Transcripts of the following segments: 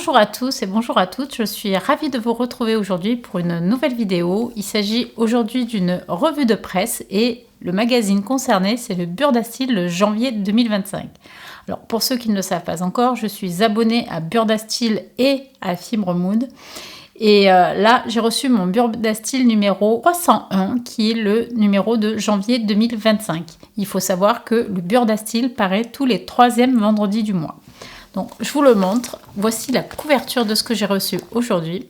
Bonjour à tous et bonjour à toutes, je suis ravie de vous retrouver aujourd'hui pour une nouvelle vidéo. Il s'agit aujourd'hui d'une revue de presse et le magazine concerné c'est le Burda Style le janvier 2025. Alors pour ceux qui ne le savent pas encore, je suis abonnée à Burda Style et à Fibre Mood. Et là, j'ai reçu mon Burda Style numéro 301, qui est le numéro de janvier 2025. Il faut savoir que le Burda Style paraît tous les 3e vendredis du mois. Donc, je vous le montre. Voici la couverture de ce que j'ai reçu aujourd'hui.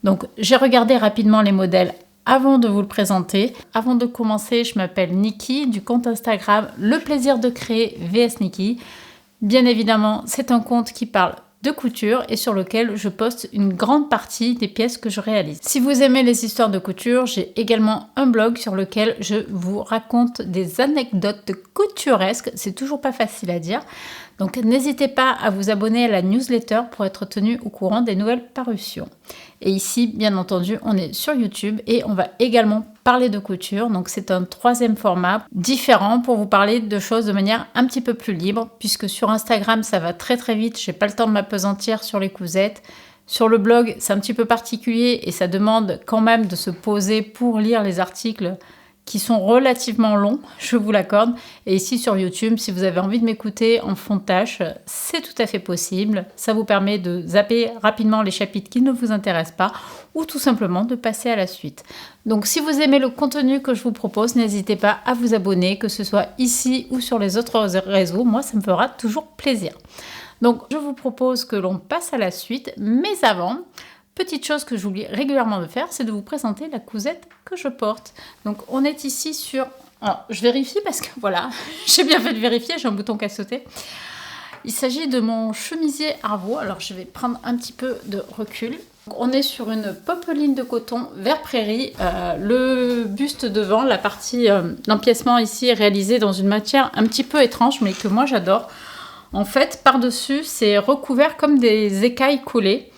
Donc, j'ai regardé rapidement les modèles avant de vous le présenter. Avant de commencer, je m'appelle Niki du compte Instagram Le Plaisir de Créer vs Niki. Bien évidemment, c'est un compte qui parle de couture et sur lequel je poste une grande partie des pièces que je réalise. Si vous aimez les histoires de couture, j'ai également un blog sur lequel je vous raconte des anecdotes couturesques. C'est toujours pas facile à dire. Donc n'hésitez pas à vous abonner à la newsletter pour être tenu au courant des nouvelles parutions. Et ici, bien entendu, on est sur YouTube et on va également parler de couture. Donc c'est un 3e format différent pour vous parler de choses de manière un petit peu plus libre, puisque sur Instagram, ça va très très vite. J'ai pas le temps de m'appesantir sur les cousettes. Sur le blog, c'est un petit peu particulier et ça demande quand même de se poser pour lire les articles qui sont relativement longs, je vous l'accorde. Et ici sur YouTube, si vous avez envie de m'écouter en fond de tâche, c'est tout à fait possible. Ça vous permet de zapper rapidement les chapitres qui ne vous intéressent pas ou tout simplement de passer à la suite. Donc si vous aimez le contenu que je vous propose, n'hésitez pas à vous abonner, que ce soit ici ou sur les autres réseaux. Moi, ça me fera toujours plaisir. Donc je vous propose que l'on passe à la suite, mais avant... Petite chose que j'oublie régulièrement de faire, c'est de vous présenter la cousette que je porte. Donc on est ici sur... Alors je vérifie parce que voilà, j'ai bien fait de vérifier, j'ai un bouton qui a sauté. Il s'agit de mon chemisier Arvo. Alors je vais prendre un petit peu de recul. Donc, on est sur une popeline de coton vert prairie. Le buste devant, la partie l'empiècement ici est réalisé dans une matière un petit peu étrange mais que moi j'adore. En fait, par-dessus, c'est recouvert comme des écailles collées.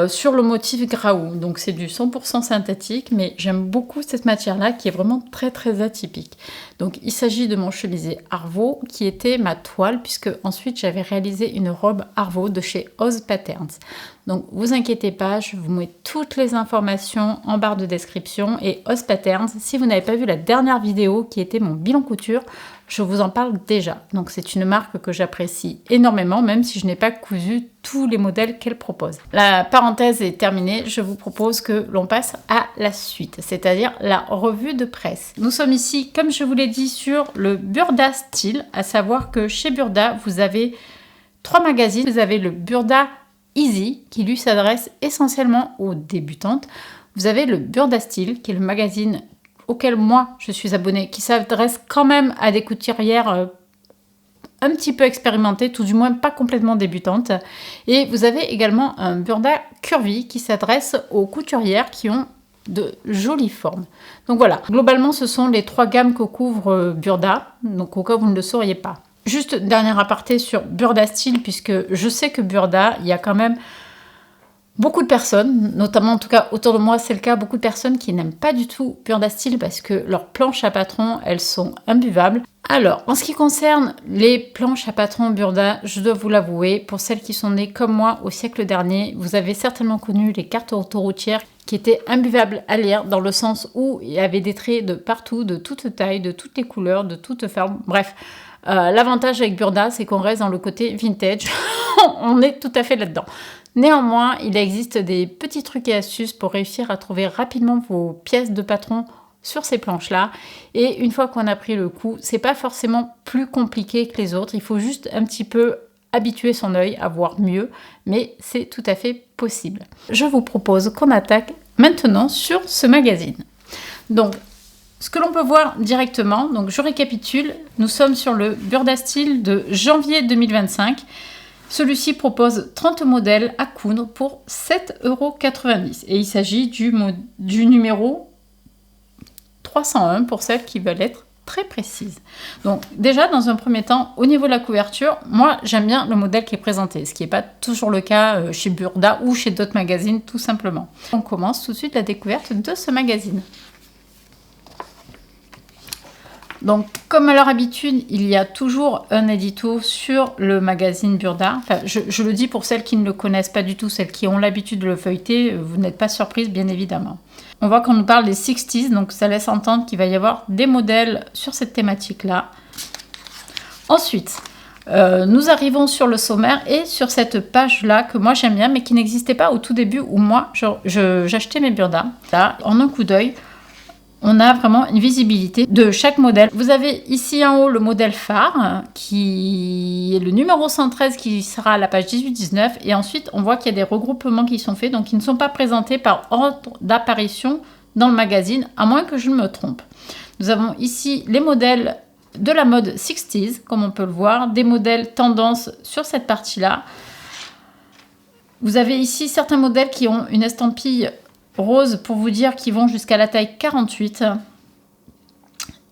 Sur le motif Graou, donc c'est du 100% synthétique, mais j'aime beaucoup cette matière-là qui est vraiment très très atypique. Donc il s'agit de mon chemisier Arvo qui était ma toile, puisque ensuite j'avais réalisé une robe Arvo de chez Oz Patterns. Donc vous inquiétez pas, je vous mets toutes les informations en barre de description et Oz Patterns, si vous n'avez pas vu la dernière vidéo qui était mon bilan couture, je vous en parle déjà. Donc c'est une marque que j'apprécie énormément, même si je n'ai pas cousu tous les modèles qu'elle propose. La parenthèse est terminée, je vous propose que l'on passe à la suite, c'est-à-dire la revue de presse. Nous sommes ici, comme je vous l'ai dit, sur le Burda Style, à savoir que chez Burda, vous avez 3 magazines. Vous avez le Burda Easy, qui lui s'adresse essentiellement aux débutantes. Vous avez le Burda Style, qui est le magazine auquel moi je suis abonnée, qui s'adresse quand même à des couturières un petit peu expérimentées, tout du moins pas complètement débutantes. Et vous avez également un Burda Curvy qui s'adresse aux couturières qui ont de jolies formes. Donc voilà, globalement ce sont les 3 gammes que couvre Burda, donc au cas où vous ne le sauriez pas. Juste dernier aparté sur Burda Style, puisque je sais que Burda, il y a quand même beaucoup de personnes, notamment en tout cas autour de moi c'est le cas, beaucoup de personnes qui n'aiment pas du tout Burda Style parce que leurs planches à patron, elles sont imbuvables. Alors, en ce qui concerne les planches à patron Burda, je dois vous l'avouer, pour celles qui sont nées comme moi au siècle dernier, vous avez certainement connu les cartes autoroutières qui étaient imbuvables à lire, dans le sens où il y avait des traits de partout, de toutes tailles, de toutes les couleurs, de toutes formes, bref. L'avantage avec Burda, c'est qu'on reste dans le côté vintage, on est tout à fait là-dedans. Néanmoins, il existe des petits trucs et astuces pour réussir à trouver rapidement vos pièces de patron sur ces planches-là. Et une fois qu'on a pris le coup, c'est pas forcément plus compliqué que les autres. Il faut juste un petit peu habituer son œil à voir mieux, mais c'est tout à fait possible. Je vous propose qu'on attaque maintenant sur ce magazine. Donc, ce que l'on peut voir directement, donc je récapitule, nous sommes sur le Burda Style de janvier 2025. Celui-ci propose 30 modèles à coudre pour 7,90 € et il s'agit du numéro 301 pour celles qui veulent être très précises. Donc déjà, dans un premier temps, au niveau de la couverture, moi j'aime bien le modèle qui est présenté, ce qui n'est pas toujours le cas chez Burda ou chez d'autres magazines tout simplement. On commence tout de suite la découverte de ce magazine. Donc, comme à leur habitude, il y a toujours un édito sur le magazine Burda. Enfin, je le dis pour celles qui ne le connaissent pas du tout, celles qui ont l'habitude de le feuilleter, vous n'êtes pas surprises, bien évidemment. On voit qu'on nous parle des 60s, donc ça laisse entendre qu'il va y avoir des modèles sur cette thématique-là. Ensuite, nous arrivons sur le sommaire et sur cette page-là que moi j'aime bien, mais qui n'existait pas au tout début où moi j'achetais mes Burda. Là, en un coup d'œil, on a vraiment une visibilité de chaque modèle. Vous avez ici en haut le modèle phare, qui est le numéro 113, qui sera à la page 18-19. Et ensuite, on voit qu'il y a des regroupements qui sont faits, donc qui ne sont pas présentés par ordre d'apparition dans le magazine, à moins que je ne me trompe. Nous avons ici les modèles de la mode 60s, comme on peut le voir, des modèles tendance sur cette partie-là. Vous avez ici certains modèles qui ont une estampille rose pour vous dire qu'ils vont jusqu'à la taille 48.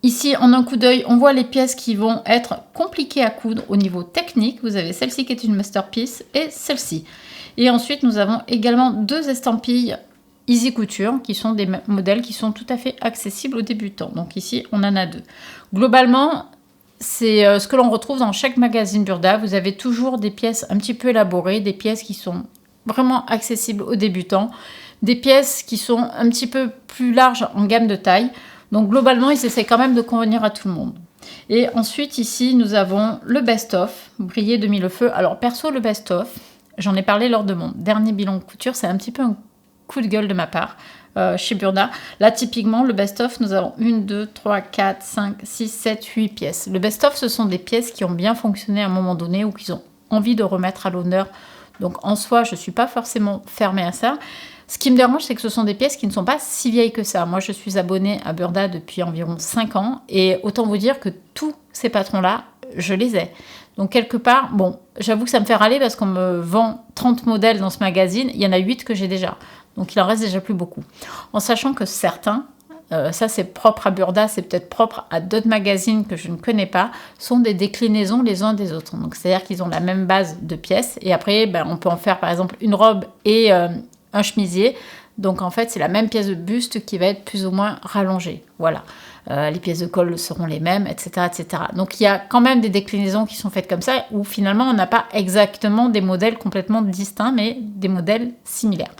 Ici, en un coup d'œil, on voit les pièces qui vont être compliquées à coudre au niveau technique. Vous avez celle-ci qui est une masterpiece et celle-ci. Et ensuite, nous avons également deux estampilles Easy Couture qui sont des modèles qui sont tout à fait accessibles aux débutants. Donc ici, on en a deux. Globalement, c'est ce que l'on retrouve dans chaque magazine Burda. Vous avez toujours des pièces un petit peu élaborées, des pièces qui sont vraiment accessibles aux débutants. Des pièces qui sont un petit peu plus larges en gamme de taille. Donc globalement, ils essaient quand même de convenir à tout le monde. Et ensuite, ici, nous avons le best-of, brillé de mille feux. Alors perso, le best-of, j'en ai parlé lors de mon dernier bilan de couture. C'est un petit peu un coup de gueule de ma part chez Burda. Là, typiquement, le best-of, nous avons 1, 2, 3, 4, 5, 6, 7, 8 pièces. Le best-of, ce sont des pièces qui ont bien fonctionné à un moment donné ou qu'ils ont envie de remettre à l'honneur. Donc en soi, je ne suis pas forcément fermée à ça. Ce qui me dérange, c'est que ce sont des pièces qui ne sont pas si vieilles que ça. Moi, je suis abonnée à Burda depuis environ 5 ans. Et autant vous dire que tous ces patrons-là, je les ai. Donc, quelque part, bon, j'avoue que ça me fait râler parce qu'on me vend 30 modèles dans ce magazine. Il y en a 8 que j'ai déjà. Donc, il en reste déjà plus beaucoup. En sachant que certains, ça c'est propre à Burda, c'est peut-être propre à d'autres magazines que je ne connais pas, sont des déclinaisons les uns des autres. Donc, c'est-à-dire qu'ils ont la même base de pièces. Et après, ben, on peut en faire, par exemple, une robe et un chemisier, donc en fait c'est la même pièce de buste qui va être plus ou moins rallongée, voilà. Les pièces de col seront les mêmes, etc., etc. Donc il y a quand même des déclinaisons qui sont faites comme ça, où finalement on n'a pas exactement des modèles complètement distincts, mais des modèles similaires.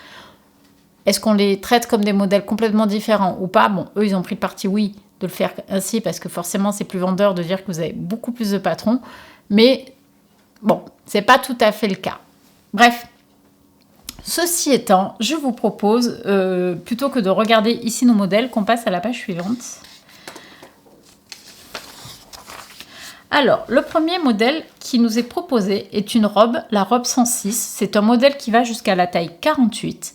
Est-ce qu'on les traite comme des modèles complètement différents ou pas? Bon, eux ils ont pris le parti oui de le faire ainsi, parce que forcément c'est plus vendeur de dire que vous avez beaucoup plus de patrons, mais bon, c'est pas tout à fait le cas. Bref. Ceci étant, je vous propose, plutôt que de regarder ici nos modèles, qu'on passe à la page suivante. Alors, le premier modèle qui nous est proposé est une robe, la robe 106. C'est un modèle qui va jusqu'à la taille 48.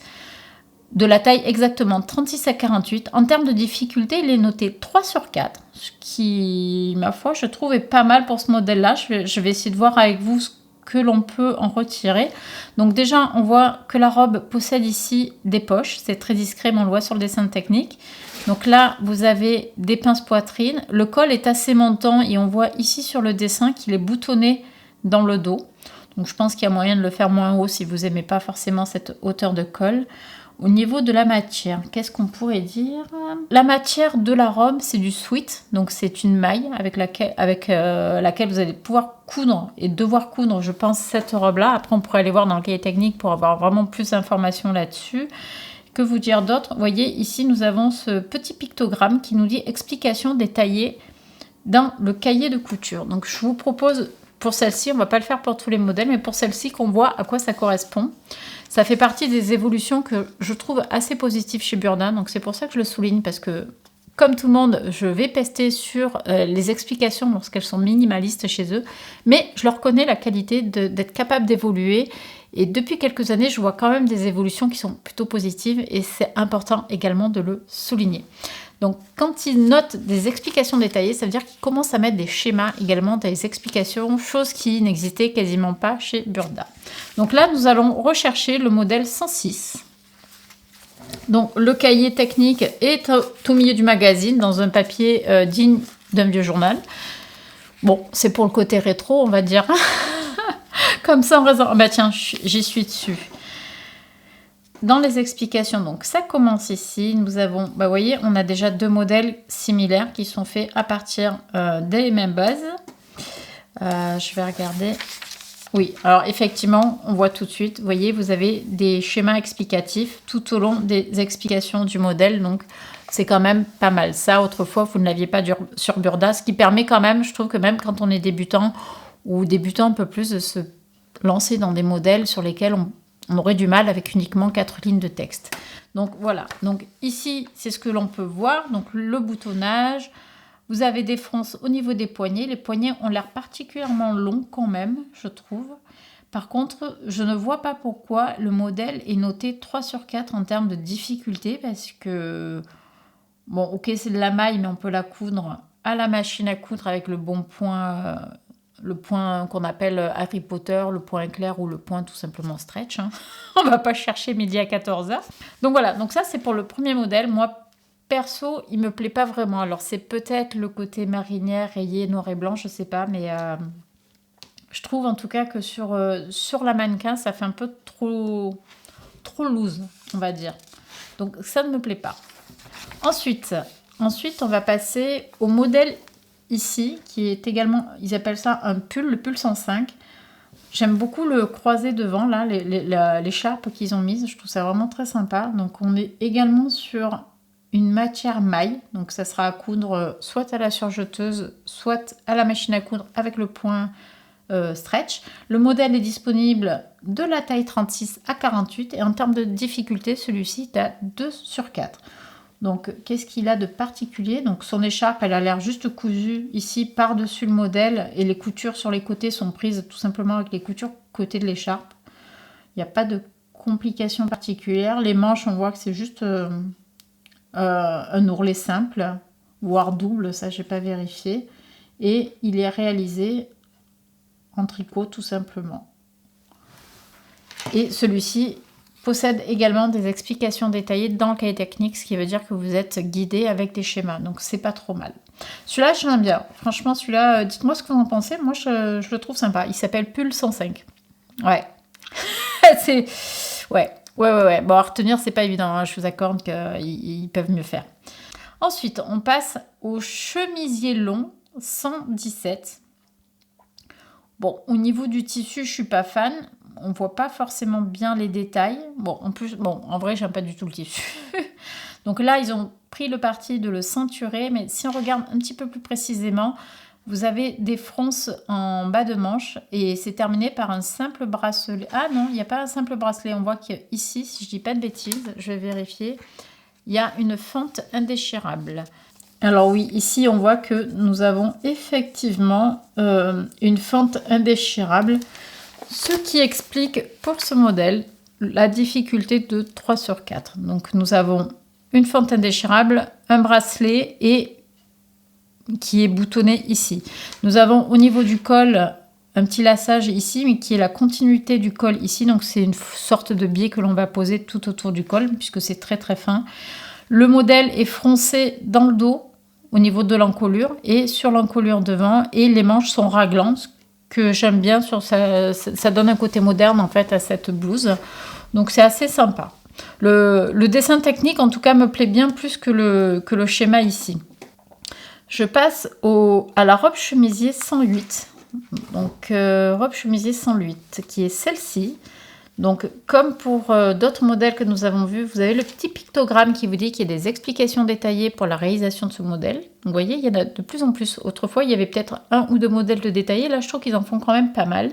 De la taille exactement 36 à 48. En termes de difficulté, il est noté 3 sur 4. Ce qui, ma foi, je trouve est pas mal pour ce modèle-là. Je vais essayer de voir avec vous ce que l'on peut en retirer. Donc déjà, on voit que la robe possède ici des poches. C'est très discret, mais on le voit sur le dessin technique. Donc là, vous avez des pinces poitrine. Le col est assez montant et on voit ici sur le dessin qu'il est boutonné dans le dos. Donc je pense qu'il y a moyen de le faire moins haut si vous n'aimez pas forcément cette hauteur de col. Au niveau de la matière, qu'est-ce qu'on pourrait dire? La matière de la robe, c'est du sweat, donc c'est une maille avec laquelle vous allez pouvoir coudre et devoir coudre, je pense, cette robe-là. Après, on pourrait aller voir dans le cahier technique pour avoir vraiment plus d'informations là-dessus. Que vous dire d'autre? Vous voyez, ici, nous avons ce petit pictogramme qui nous dit « Explication détaillée dans le cahier de couture ». Donc, je vous propose, pour celle-ci, on ne va pas le faire pour tous les modèles, mais pour celle-ci, qu'on voit à quoi ça correspond. Ça fait partie des évolutions que je trouve assez positives chez Burda, donc c'est pour ça que je le souligne, parce que, comme tout le monde, je vais pester sur les explications lorsqu'elles sont minimalistes chez eux, mais je leur connais la qualité d'être capable d'évoluer, et depuis quelques années, je vois quand même des évolutions qui sont plutôt positives, et c'est important également de le souligner. Donc, quand ils notent des explications détaillées, ça veut dire qu'ils commencent à mettre des schémas également, des explications, chose qui n'existait quasiment pas chez Burda. Donc là, nous allons rechercher le modèle 106. Donc, le cahier technique est au milieu du magazine, dans un papier digne d'un vieux journal. Bon, c'est pour le côté rétro, on va dire. Comme ça, en raison... Bah tiens, j'y suis dessus. dans les explications, donc ça commence ici. Nous avons, vous voyez, on a déjà 2 modèles similaires qui sont faits à partir des mêmes bases. Je vais regarder. Oui, alors effectivement, on voit tout de suite, vous voyez, vous avez des schémas explicatifs tout au long des explications du modèle, donc c'est quand même pas mal. Ça, autrefois, vous ne l'aviez pas sur Burda, ce qui permet quand même, je trouve que même quand on est débutant ou débutant un peu plus, de se lancer dans des modèles sur lesquels on aurait du mal avec uniquement 4 lignes de texte. Donc voilà, donc ici, c'est ce que l'on peut voir, donc le boutonnage. Vous avez des fronces au niveau des poignets. Les poignets ont l'air particulièrement longs quand même, je trouve. Par contre, je ne vois pas pourquoi le modèle est noté 3 sur 4 en termes de difficulté. Parce que, bon, ok, c'est de la maille, mais on peut la coudre à la machine à coudre avec le bon point, le point qu'on appelle Harry Potter, le point éclair ou le point tout simplement stretch. Hein. On ne va pas chercher midi à 14 h. Donc voilà, donc ça c'est pour le premier modèle. Moi, perso, il me plaît pas vraiment. Alors, c'est peut-être le côté marinière, rayé, noir et blanc, je sais pas. Mais je trouve en tout cas que sur la mannequin, ça fait un peu trop loose, on va dire. Donc, ça ne me plaît pas. Ensuite, on va passer au modèle ici, qui est également, ils appellent ça un pull, le pull 105. J'aime beaucoup le croisé devant, là, l'écharpe qu'ils ont mise. Je trouve ça vraiment très sympa. Donc, on est également sur une matière maille, donc ça sera à coudre soit à la surjeteuse, soit à la machine à coudre avec le point stretch. Le modèle est disponible de la taille 36 à 48 et en termes de difficulté, celui-ci est à 2 sur 4. Donc qu'est-ce qu'il a de particulier? Donc son écharpe, elle a l'air juste cousue ici par-dessus le modèle et les coutures sur les côtés sont prises tout simplement avec les coutures côté de l'écharpe. Il n'y a pas de complications particulières. Les manches, on voit que c'est juste un ourlet simple, voire double, ça j'ai pas vérifié. Et il est réalisé en tricot tout simplement. Et celui-ci possède également des explications détaillées dans le cahier technique, ce qui veut dire que vous êtes guidé avec des schémas, donc c'est pas trop mal. Celui-là, je l'aime bien. Franchement, celui-là, dites-moi ce que vous en pensez. Moi, je le trouve sympa. Il s'appelle Pull 105. Ouais. C'est... Ouais. Ouais. Bon, à retenir, c'est pas évident. Hein. Je vous accorde qu'ils peuvent mieux faire. Ensuite, on passe au chemisier long 117. Bon, au niveau du tissu, je suis pas fan. On voit pas forcément bien les détails. Bon, en vrai, j'aime pas du tout le tissu. Donc là, ils ont pris le parti de le ceinturer. Mais si on regarde un petit peu plus précisément, vous avez des fronces en bas de manche et c'est terminé par un simple bracelet. Ah non, il n'y a pas un simple bracelet. On voit qu'ici, si je dis pas de bêtises, je vais vérifier, il y a une fente indéchirable. Alors oui, ici, on voit que nous avons effectivement une fente indéchirable, ce qui explique pour ce modèle la difficulté de 3 sur 4. Donc nous avons une fente indéchirable, un bracelet et qui est boutonné ici. Nous avons au niveau du col un petit lassage ici, mais qui est la continuité du col ici. Donc c'est une sorte de biais que l'on va poser tout autour du col, puisque c'est très très fin. Le modèle est froncé dans le dos, au niveau de l'encolure, et sur l'encolure devant, et les manches sont raglantes, ce que j'aime bien. Ça donne un côté moderne en fait à cette blouse. Donc c'est assez sympa. Le dessin technique, en tout cas, me plaît bien plus que le schéma ici. Je passe à la robe chemisier 108. Donc, robe chemisier 108, qui est celle-ci. Donc, comme pour d'autres modèles que nous avons vus, vous avez le petit pictogramme qui vous dit qu'il y a des explications détaillées pour la réalisation de ce modèle. Vous voyez, il y en a de plus en plus. Autrefois, il y avait peut-être 1 ou 2 modèles de détaillés. Là, je trouve qu'ils en font quand même pas mal.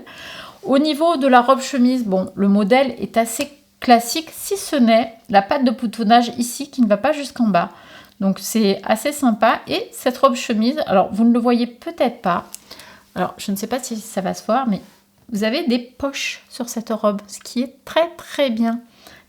Au niveau de la robe chemise, bon, le modèle est assez classique, si ce n'est la patte de boutonnage ici qui ne va pas jusqu'en bas. Donc c'est assez sympa. Et cette robe chemise, alors vous ne le voyez peut-être pas. Alors je ne sais pas si ça va se voir, mais vous avez des poches sur cette robe, ce qui est très très bien.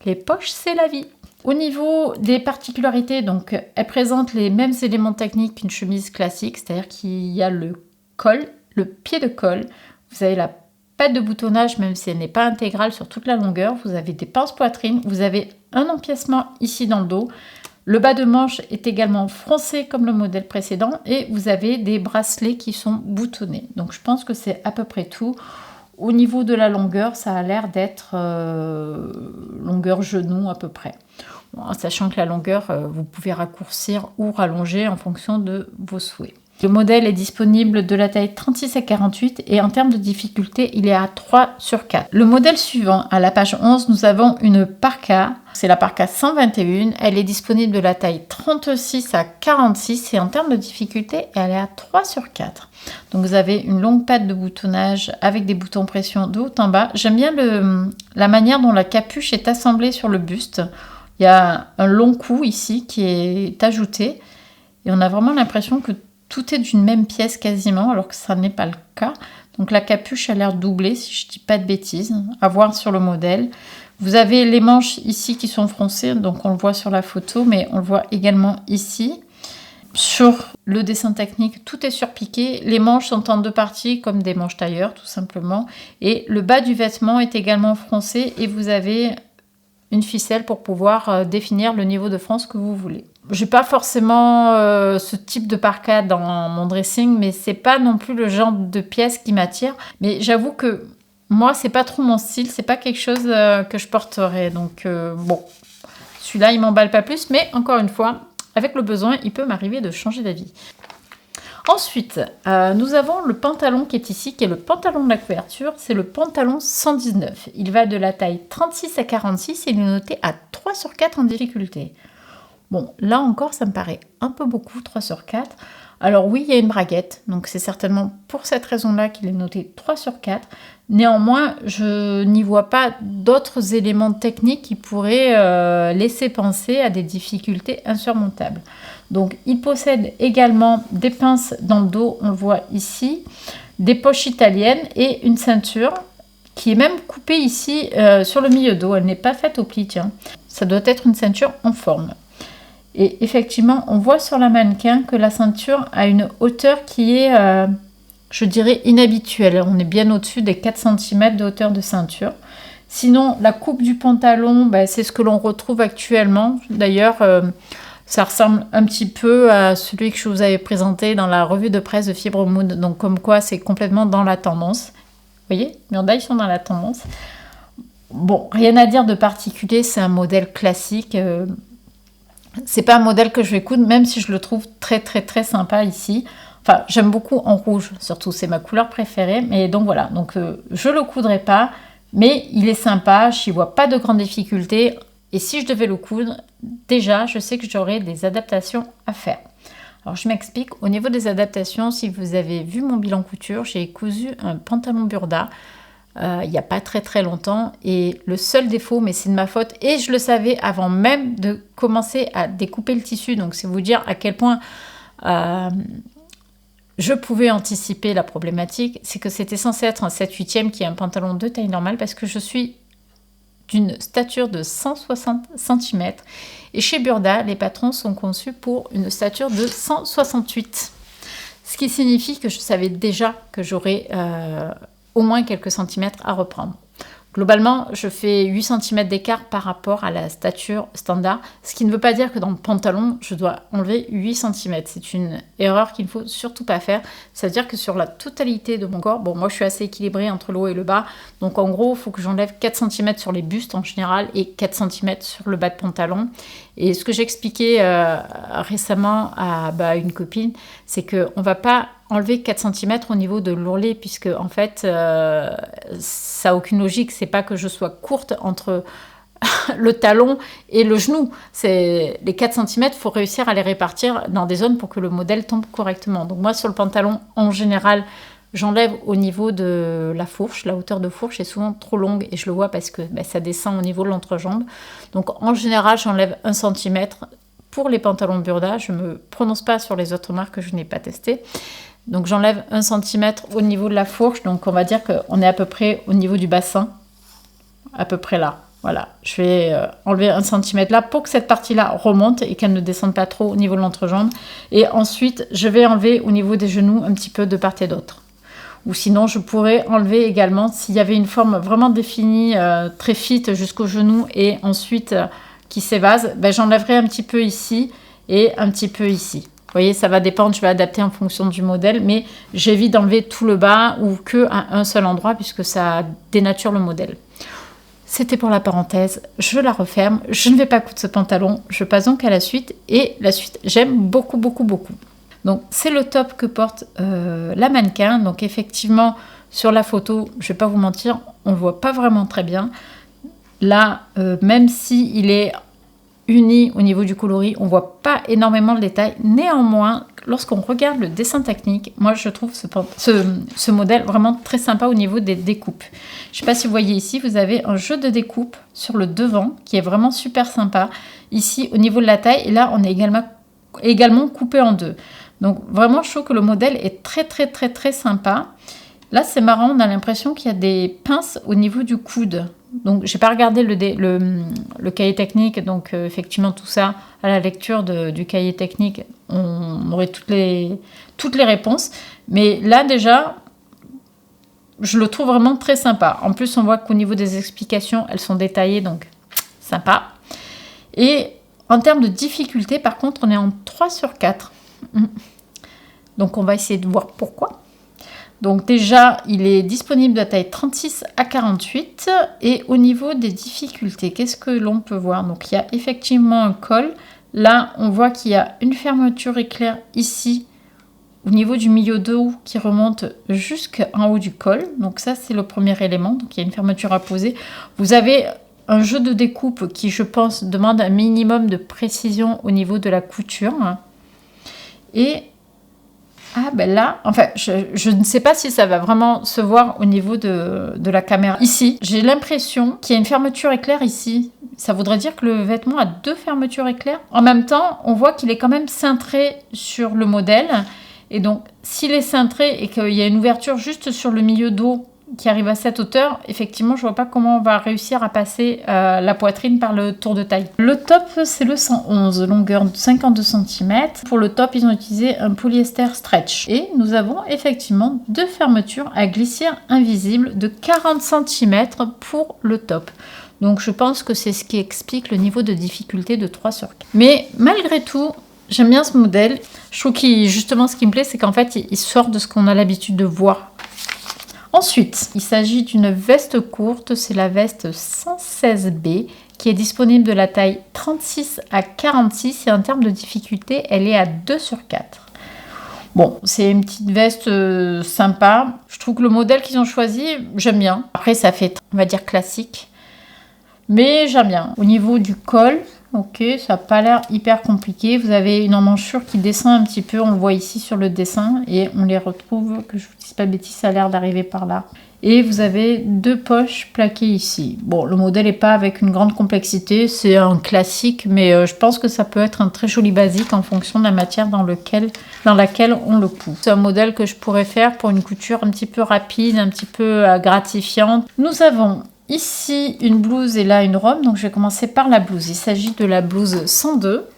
Les poches, c'est la vie. Au niveau des particularités, donc elle présente les mêmes éléments techniques qu'une chemise classique, c'est-à-dire qu'il y a le col, le pied de col. Vous avez la patte de boutonnage, même si elle n'est pas intégrale sur toute la longueur. Vous avez des pinces poitrine, vous avez un empiècement ici dans le dos. Le bas de manche est également froncé comme le modèle précédent et vous avez des bracelets qui sont boutonnés. Donc je pense que c'est à peu près tout. Au niveau de la longueur, ça a l'air d'être longueur genou à peu près. Bon, sachant que la longueur, vous pouvez raccourcir ou rallonger en fonction de vos souhaits. Le modèle est disponible de la taille 36 à 48 et en termes de difficulté, il est à 3/4. Le modèle suivant, à la page 11, nous avons une parka. C'est la parka 121. Elle est disponible de la taille 36 à 46 et en termes de difficulté, elle est à 3/4. Donc vous avez une longue patte de boutonnage avec des boutons pression de haut en bas. J'aime bien la manière dont la capuche est assemblée sur le buste. Il y a un long cou ici qui est ajouté et on a vraiment l'impression que tout est d'une même pièce quasiment, alors que ça n'est pas le cas. Donc la capuche a l'air doublée, si je ne dis pas de bêtises, à voir sur le modèle. Vous avez les manches ici qui sont froncées, donc on le voit sur la photo, mais on le voit également ici. Sur le dessin technique, tout est surpiqué. Les manches sont en deux parties, comme des manches tailleur, tout simplement. Et le bas du vêtement est également froncé et vous avez une ficelle pour pouvoir définir le niveau de fronce que vous voulez. J'ai pas forcément ce type de parka dans mon dressing, mais c'est pas non plus le genre de pièce qui m'attire. Mais j'avoue que moi, c'est pas trop mon style, c'est pas quelque chose que je porterais. Donc bon, celui-là, il m'emballe pas plus, mais encore une fois, avec le besoin, il peut m'arriver de changer d'avis. Ensuite, nous avons le pantalon qui est ici, qui est le pantalon de la couverture. C'est le pantalon 119. Il va de la taille 36 à 46 et il est noté à 3/4 en difficulté. Bon, là encore, ça me paraît un peu beaucoup, 3/4. Alors oui, il y a une braguette, donc c'est certainement pour cette raison-là qu'il est noté 3/4. Néanmoins, je n'y vois pas d'autres éléments techniques qui pourraient laisser penser à des difficultés insurmontables. Donc, il possède également des pinces dans le dos, on le voit ici, des poches italiennes et une ceinture qui est même coupée ici sur le milieu dos. Elle n'est pas faite au pli, tiens. Ça doit être une ceinture en forme. Et effectivement, on voit sur la mannequin que la ceinture a une hauteur qui est, je dirais, inhabituelle. On est bien au-dessus des 4 cm de hauteur de ceinture. Sinon, la coupe du pantalon, c'est ce que l'on retrouve actuellement. D'ailleurs, ça ressemble un petit peu à celui que je vous avais présenté dans la revue de presse de Fibre Mood. Donc, comme quoi, c'est complètement dans la tendance. Vous voyez, Burda, ils sont dans la tendance. Bon, rien à dire de particulier. C'est un modèle classique. C'est pas un modèle que je vais coudre, même si je le trouve très très très sympa ici. Enfin, j'aime beaucoup en rouge, surtout, c'est ma couleur préférée. Mais donc voilà, donc je le coudrai pas, mais il est sympa, je n'y vois pas de grandes difficultés. Et si je devais le coudre, déjà, je sais que j'aurais des adaptations à faire. Alors, je m'explique. Au niveau des adaptations, si vous avez vu mon bilan couture, j'ai cousu un pantalon Burda il n'y a pas très très longtemps. Et le seul défaut, mais c'est de ma faute, et je le savais avant même de commencer à découper le tissu. Donc, c'est vous dire à quel point je pouvais anticiper la problématique. C'est que c'était censé être un 7/8e qui est un pantalon de taille normale parce que je suis d'une stature de 160 cm. Et chez Burda, les patrons sont conçus pour une stature de 168. Ce qui signifie que je savais déjà que j'aurais au moins quelques centimètres à reprendre. Globalement, je fais 8 cm d'écart par rapport à la stature standard, ce qui ne veut pas dire que dans le pantalon, je dois enlever 8 cm. C'est une erreur qu'il ne faut surtout pas faire. Ça veut dire que sur la totalité de mon corps, bon, moi je suis assez équilibrée entre le haut et le bas, donc en gros, il faut que j'enlève 4 cm sur les bustes en général et 4 cm sur le bas de pantalon. Et ce que j'ai récemment à une copine, c'est qu'on ne va pas enlever 4 cm au niveau de l'ourlet, puisque en fait, ça n'a aucune logique. C'est pas que je sois courte entre le talon et le genou. C'est les 4 cm, il faut réussir à les répartir dans des zones pour que le modèle tombe correctement. Donc moi, sur le pantalon, en général, j'enlève au niveau de la fourche. La hauteur de fourche est souvent trop longue et je le vois parce que ça descend au niveau de l'entrejambe. Donc en général, j'enlève 1 cm pour les pantalons Burda. Je ne me prononce pas sur les autres marques que je n'ai pas testées. Donc j'enlève 1 cm au niveau de la fourche. Donc on va dire qu'on est à peu près au niveau du bassin. À peu près là. Voilà. Je vais enlever 1 cm là pour que cette partie-là remonte et qu'elle ne descende pas trop au niveau de l'entrejambe. Et ensuite, je vais enlever au niveau des genoux un petit peu de part et d'autre. Ou sinon, je pourrais enlever également, s'il y avait une forme vraiment définie, très fit jusqu'au genou et ensuite qui s'évase, j'enlèverai un petit peu ici et un petit peu ici. Vous voyez, ça va dépendre, je vais adapter en fonction du modèle, mais j'évite d'enlever tout le bas ou que à un seul endroit puisque ça dénature le modèle. C'était pour la parenthèse, je la referme, je ne vais pas coudre ce pantalon, je passe donc à la suite, et la suite, j'aime beaucoup, beaucoup, beaucoup. Donc, c'est le top que porte la mannequin, donc effectivement, sur la photo, je ne vais pas vous mentir, on ne le voit pas vraiment très bien. Là, même s'il est uni au niveau du coloris, on ne voit pas énormément le détail. Néanmoins, lorsqu'on regarde le dessin technique, moi je trouve ce modèle vraiment très sympa au niveau des découpes. Je ne sais pas si vous voyez ici, vous avez un jeu de découpe sur le devant qui est vraiment super sympa. Ici, au niveau de la taille, et là, on est également coupé en deux. Donc vraiment, je trouve que le modèle est très, très, très, très sympa. Là, c'est marrant, on a l'impression qu'il y a des pinces au niveau du coude. Donc, j'ai pas regardé le cahier technique, donc effectivement, tout ça, à la lecture du cahier technique, on aurait toutes les réponses. Mais là, déjà, je le trouve vraiment très sympa. En plus, on voit qu'au niveau des explications, elles sont détaillées, donc sympa. Et en termes de difficulté, par contre, on est en 3/4. Donc, on va essayer de voir pourquoi. Donc déjà, il est disponible de la taille 36 à 48. Et au niveau des difficultés, qu'est-ce que l'on peut voir? Donc il y a effectivement un col. Là, on voit qu'il y a une fermeture éclair ici, au niveau du milieu dos, qui remonte jusqu'en haut du col. Donc ça, c'est le premier élément. Donc il y a une fermeture à poser. Vous avez un jeu de découpe qui, je pense, demande un minimum de précision au niveau de la couture. Et ah ben là, enfin, je ne sais pas si ça va vraiment se voir au niveau de la caméra. Ici, j'ai l'impression qu'il y a une fermeture éclair ici. Ça voudrait dire que le vêtement a deux fermetures éclair. En même temps, on voit qu'il est quand même cintré sur le modèle. Et donc, s'il est cintré et qu'il y a une ouverture juste sur le milieu dos qui arrive à cette hauteur, effectivement, je vois pas comment on va réussir à passer la poitrine par le tour de taille. Le top, c'est le 111, longueur de 52 cm. Pour le top, ils ont utilisé un polyester stretch. Et nous avons effectivement deux fermetures à glissière invisible de 40 cm pour le top. Donc, je pense que c'est ce qui explique le niveau de difficulté de 3/4. Mais malgré tout, j'aime bien ce modèle. Je trouve qu'il, justement, ce qui me plaît, c'est qu'en fait, il sort de ce qu'on a l'habitude de voir. Ensuite, il s'agit d'une veste courte, c'est la veste 116B qui est disponible de la taille 36 à 46 et en termes de difficulté, elle est à 2/4. Bon, c'est une petite veste sympa. Je trouve que le modèle qu'ils ont choisi, j'aime bien. Après, ça fait, on va dire, classique. Mais j'aime bien. Au niveau du col, ok, ça n'a pas l'air hyper compliqué. Vous avez une emmanchure qui descend un petit peu, on le voit ici sur le dessin. Et on les retrouve, que je vous dise pas de bêtises, ça a l'air d'arriver par là. Et vous avez deux poches plaquées ici. Bon, le modèle n'est pas avec une grande complexité, c'est un classique, mais je pense que ça peut être un très joli basique en fonction de la matière dans laquelle on le coud. C'est un modèle que je pourrais faire pour une couture un petit peu rapide, un petit peu gratifiante. Nous avons ici une blouse et là une robe, donc je vais commencer par la blouse. Il s'agit de la blouse 102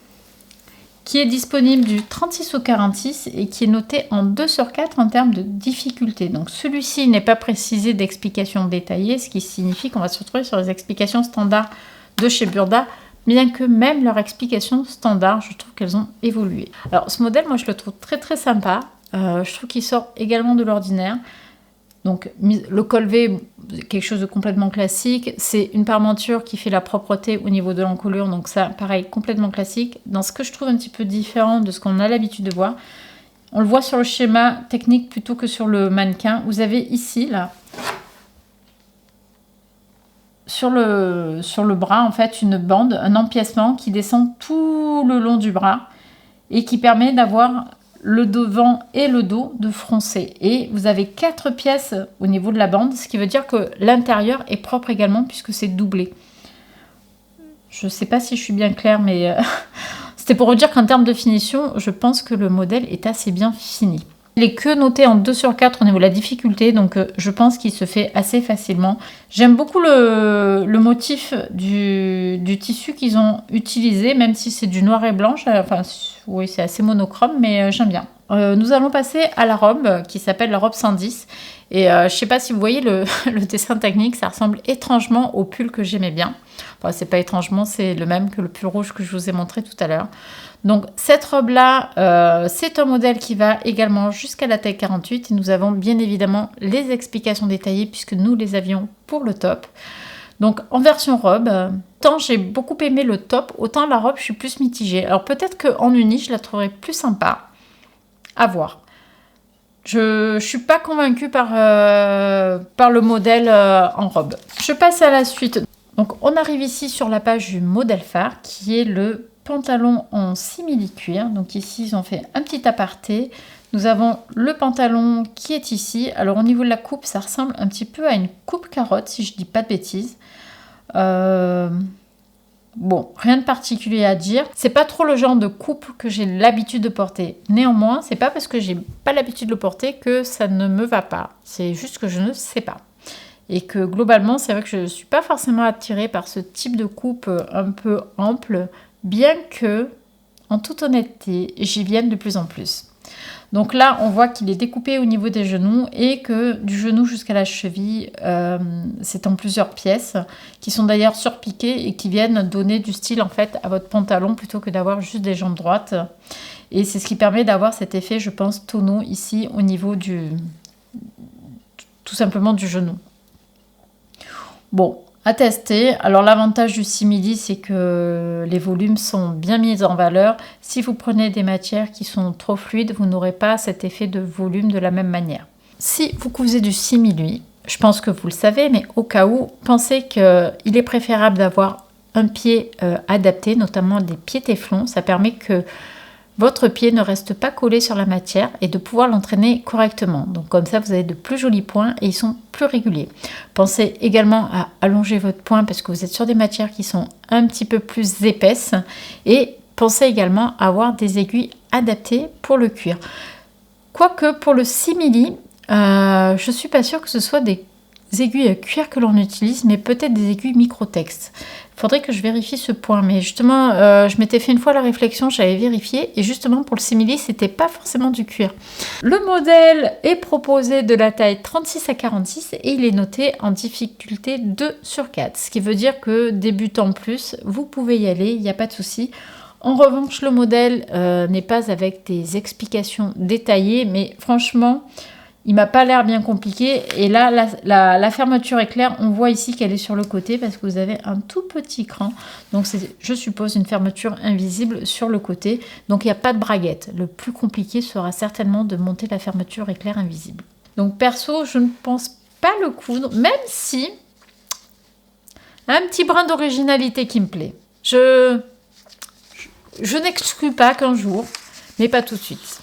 qui est disponible du 36 au 46 et qui est noté en 2/4 en termes de difficulté. Donc celui-ci n'est pas précisé d'explications détaillées, ce qui signifie qu'on va se retrouver sur les explications standards de chez Burda, bien que même leurs explications standards, je trouve qu'elles ont évolué. Alors ce modèle, moi je le trouve très très sympa, je trouve qu'il sort également de l'ordinaire. Donc le col V, quelque chose de complètement classique. C'est une parmenture qui fait la propreté au niveau de l'encolure. Donc ça, pareil, complètement classique. Dans ce que je trouve un petit peu différent de ce qu'on a l'habitude de voir, on le voit sur le schéma technique plutôt que sur le mannequin. Vous avez ici, là, sur le bras, en fait, une bande, un empiècement qui descend tout le long du bras et qui permet d'avoir le devant et le dos de froncer. Et vous avez 4 pièces au niveau de la bande, ce qui veut dire que l'intérieur est propre également puisque c'est doublé. Je ne sais pas si je suis bien claire, mais c'était pour vous dire qu'en termes de finition, je pense que le modèle est assez bien fini. Il est que noté en 2/4 au niveau de la difficulté, donc je pense qu'il se fait assez facilement. J'aime beaucoup le motif du tissu qu'ils ont utilisé, même si c'est du noir et blanc. Enfin, oui, c'est assez monochrome, mais j'aime bien. Nous allons passer à la robe qui s'appelle la robe 110. Et je ne sais pas si vous voyez le dessin technique, ça ressemble étrangement au pull que j'aimais bien. Enfin, c'est pas étrangement, c'est le même que le pull rouge que je vous ai montré tout à l'heure. Donc cette robe-là, c'est un modèle qui va également jusqu'à la taille 48. Et nous avons bien évidemment les explications détaillées puisque nous les avions pour le top. Donc en version robe, tant j'ai beaucoup aimé le top, autant la robe je suis plus mitigée. Alors peut-être qu'en uni je la trouverais plus sympa, à voir. Je ne suis pas convaincue par le modèle en robe. Je passe à la suite. Donc on arrive ici sur la page du modèle phare qui est le pantalon en simili-cuir. Donc ici ils ont fait un petit aparté. Nous avons le pantalon qui est ici. Alors au niveau de la coupe, ça ressemble un petit peu à une coupe carotte si je dis pas de bêtises. Bon, rien de particulier à dire. C'est pas trop le genre de coupe que j'ai l'habitude de porter. Néanmoins, c'est pas parce que j'ai pas l'habitude de le porter que ça ne me va pas. C'est juste que je ne sais pas. Et que globalement, c'est vrai que je ne suis pas forcément attirée par ce type de coupe un peu ample, bien que, en toute honnêteté, j'y vienne de plus en plus. Donc là, on voit qu'il est découpé au niveau des genoux et que du genou jusqu'à la cheville, c'est en plusieurs pièces qui sont d'ailleurs surpiquées et qui viennent donner du style en fait à votre pantalon plutôt que d'avoir juste des jambes droites. Et c'est ce qui permet d'avoir cet effet, je pense, tonneau ici au niveau tout simplement du genou. Bon, à tester. Alors l'avantage du simili, c'est que les volumes sont bien mis en valeur. Si vous prenez des matières qui sont trop fluides, vous n'aurez pas cet effet de volume de la même manière. Si vous cousez du simili, je pense que vous le savez, mais au cas où, pensez qu'il est préférable d'avoir un pied adapté, notamment des pieds téflons. Ça permet que votre pied ne reste pas collé sur la matière et de pouvoir l'entraîner correctement. Donc comme ça, vous avez de plus jolis points et ils sont plus réguliers. Pensez également à allonger votre poing parce que vous êtes sur des matières qui sont un petit peu plus épaisses. Et pensez également à avoir des aiguilles adaptées pour le cuir. Quoique pour le simili, je ne suis pas sûre que ce soit des aiguilles à cuir que l'on utilise, mais peut-être des aiguilles microtex. Il faudrait que je vérifie ce point, mais justement, je m'étais fait une fois la réflexion, j'avais vérifié, et justement pour le simili, c'était pas forcément du cuir. Le modèle est proposé de la taille 36 à 46 et il est noté en difficulté 2 sur 4, ce qui veut dire que débutant plus, vous pouvez y aller, il n'y a pas de souci. En revanche, le modèle n'est pas avec des explications détaillées, mais franchement, il m'a pas l'air bien compliqué. Et là, la fermeture est claire. On voit ici qu'elle est sur le côté parce que vous avez un tout petit cran. Donc, c'est, je suppose, une fermeture invisible sur le côté. Donc, il n'y a pas de braguette. Le plus compliqué sera certainement de monter la fermeture éclair invisible. Donc, perso, je ne pense pas le coudre, même si un petit brin d'originalité qui me plaît. Je n'exclus pas qu'un jour, mais pas tout de suite.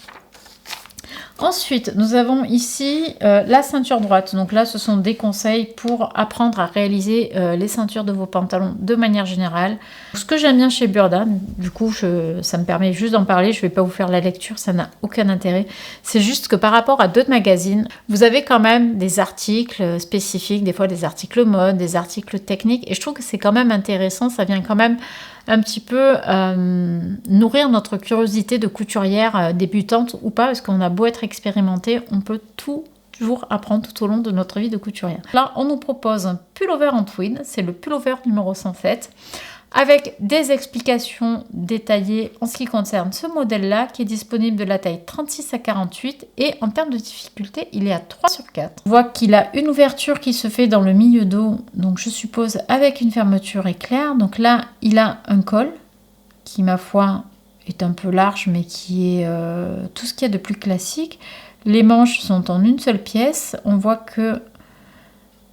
Ensuite, nous avons ici la ceinture droite. Donc là, ce sont des conseils pour apprendre à réaliser les ceintures de vos pantalons de manière générale. Ce que j'aime bien chez Burda, du coup, ça me permet juste d'en parler. Je ne vais pas vous faire la lecture, ça n'a aucun intérêt. C'est juste que par rapport à d'autres magazines, vous avez quand même des articles spécifiques, des fois des articles mode, des articles techniques. Et je trouve que c'est quand même intéressant. Ça vient quand même un petit peu nourrir notre curiosité de couturière débutante ou pas, parce qu'on a beau être expérimenté, on peut toujours apprendre tout au long de notre vie de couturière. Là, on nous propose un pullover en tweed, c'est le pullover numéro 107, avec des explications détaillées en ce qui concerne ce modèle-là, qui est disponible de la taille 36 à 48, et en termes de difficulté, il est à 3 sur 4. On voit qu'il a une ouverture qui se fait dans le milieu dos, donc je suppose avec une fermeture éclair. Donc là, il a un col, qui ma foi est un peu large, mais qui est tout ce qu'il y a de plus classique. Les manches sont en une seule pièce. On voit que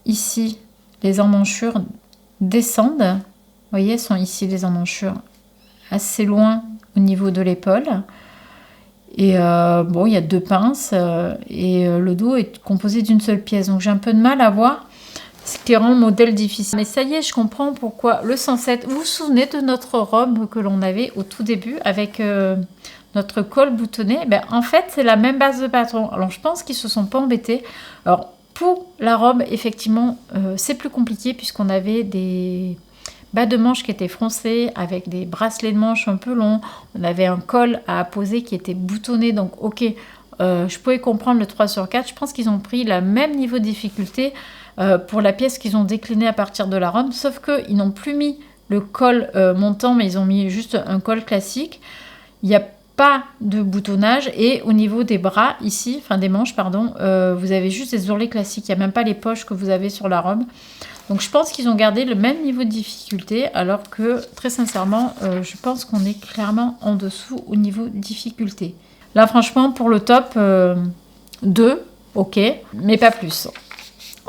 ici, les emmanchures descendent. Vous voyez, sont ici les emmanchures assez loin au niveau de l'épaule. Et bon, il y a 2 pinces et le dos est composé d'une seule pièce. Donc j'ai un peu de mal à voir, ce qui rend le modèle difficile. Mais ça y est, je comprends pourquoi le 107. Vous vous souvenez de notre robe que l'on avait au tout début avec notre col boutonné? Ben, en fait, c'est la même base de patron. Alors je pense qu'ils se sont pas embêtés. Alors pour la robe, effectivement, c'est plus compliqué puisqu'on avait des bas de manches qui étaient froncés avec des bracelets de manches un peu longs. On avait un col à apposer qui était boutonné. Donc ok, je pouvais comprendre le 3 sur 4. Je pense qu'ils ont pris le même niveau de difficulté pour la pièce qu'ils ont déclinée à partir de la robe. Sauf qu'ils n'ont plus mis le col montant, mais ils ont mis juste un col classique. Il n'y a pas de boutonnage, et au niveau des bras ici, enfin des manches pardon, vous avez juste des ourlets classiques. Il n'y a même pas les poches que vous avez sur la robe. Donc je pense qu'ils ont gardé le même niveau de difficulté, alors que très sincèrement, je pense qu'on est clairement en dessous au niveau de difficulté. Là franchement pour le top 2, ok, mais pas plus.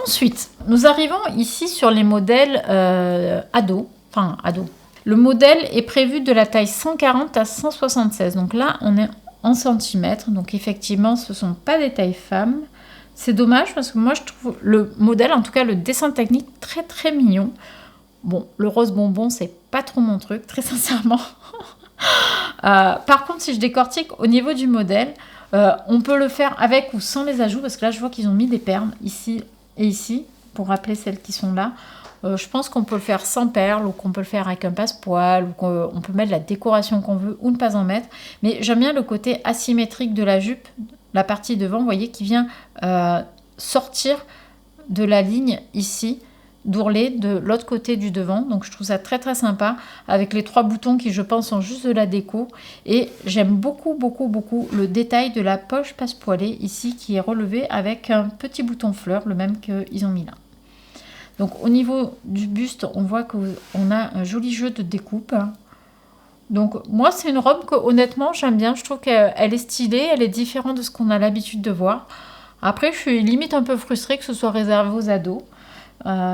Ensuite, nous arrivons ici sur les modèles ados, enfin ados. Le modèle est prévu de la taille 140 à 176, donc là on est en centimètres, donc effectivement ce ne sont pas des tailles femmes. C'est dommage parce que moi je trouve le modèle, en tout cas le dessin technique, très très mignon. Bon, le rose bonbon c'est pas trop mon truc, très sincèrement. Par contre si je décortique au niveau du modèle, on peut le faire avec ou sans les ajouts, parce que là je vois qu'ils ont mis des perles ici et ici, pour rappeler celles qui sont là. Je pense qu'on peut le faire sans perles, ou qu'on peut le faire avec un passepoil, ou qu'on peut mettre la décoration qu'on veut ou ne pas en mettre. Mais j'aime bien le côté asymétrique de la jupe, la partie devant, vous voyez, qui vient sortir de la ligne ici, d'ourlet de l'autre côté du devant. Donc je trouve ça très très sympa, avec les 3 boutons qui je pense sont juste de la déco. Et j'aime beaucoup beaucoup beaucoup le détail de la poche passepoilée ici, qui est relevée avec un petit bouton fleur, le même qu'ils ont mis là. Donc au niveau du buste, on voit qu'on a un joli jeu de découpe. Donc moi c'est une robe que honnêtement j'aime bien, je trouve qu'elle est stylée, elle est différente de ce qu'on a l'habitude de voir. Après je suis limite un peu frustrée que ce soit réservé aux ados.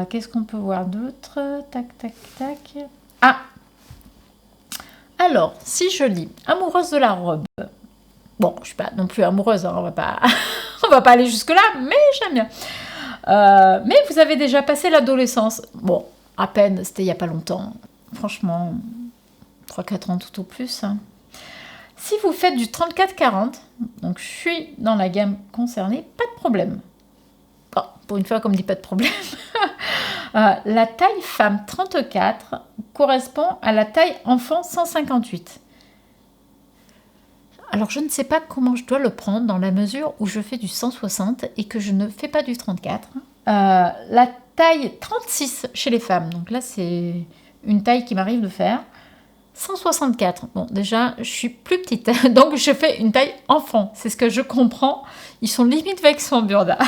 Qu'est-ce qu'on peut voir d'autre? Tac tac tac. Ah, alors si je lis amoureuse de la robe, bon je suis pas non plus amoureuse, hein, on va pas aller jusque là, mais j'aime bien. Mais vous avez déjà passé l'adolescence. Bon, à peine, c'était il n'y a pas longtemps. Franchement, 3-4 ans tout au plus. Si vous faites du 34-40, donc je suis dans la gamme concernée, pas de problème. Bon, pour une fois, comme dit pas de problème. La taille femme 34 correspond à la taille enfant 158. Alors je ne sais pas comment je dois le prendre dans la mesure où je fais du 160 et que je ne fais pas du 34. La taille 36 chez les femmes, donc là c'est une taille qui m'arrive de faire. 164, bon déjà je suis plus petite, donc je fais une taille enfant, c'est ce que je comprends. Ils sont limite vexés en burda.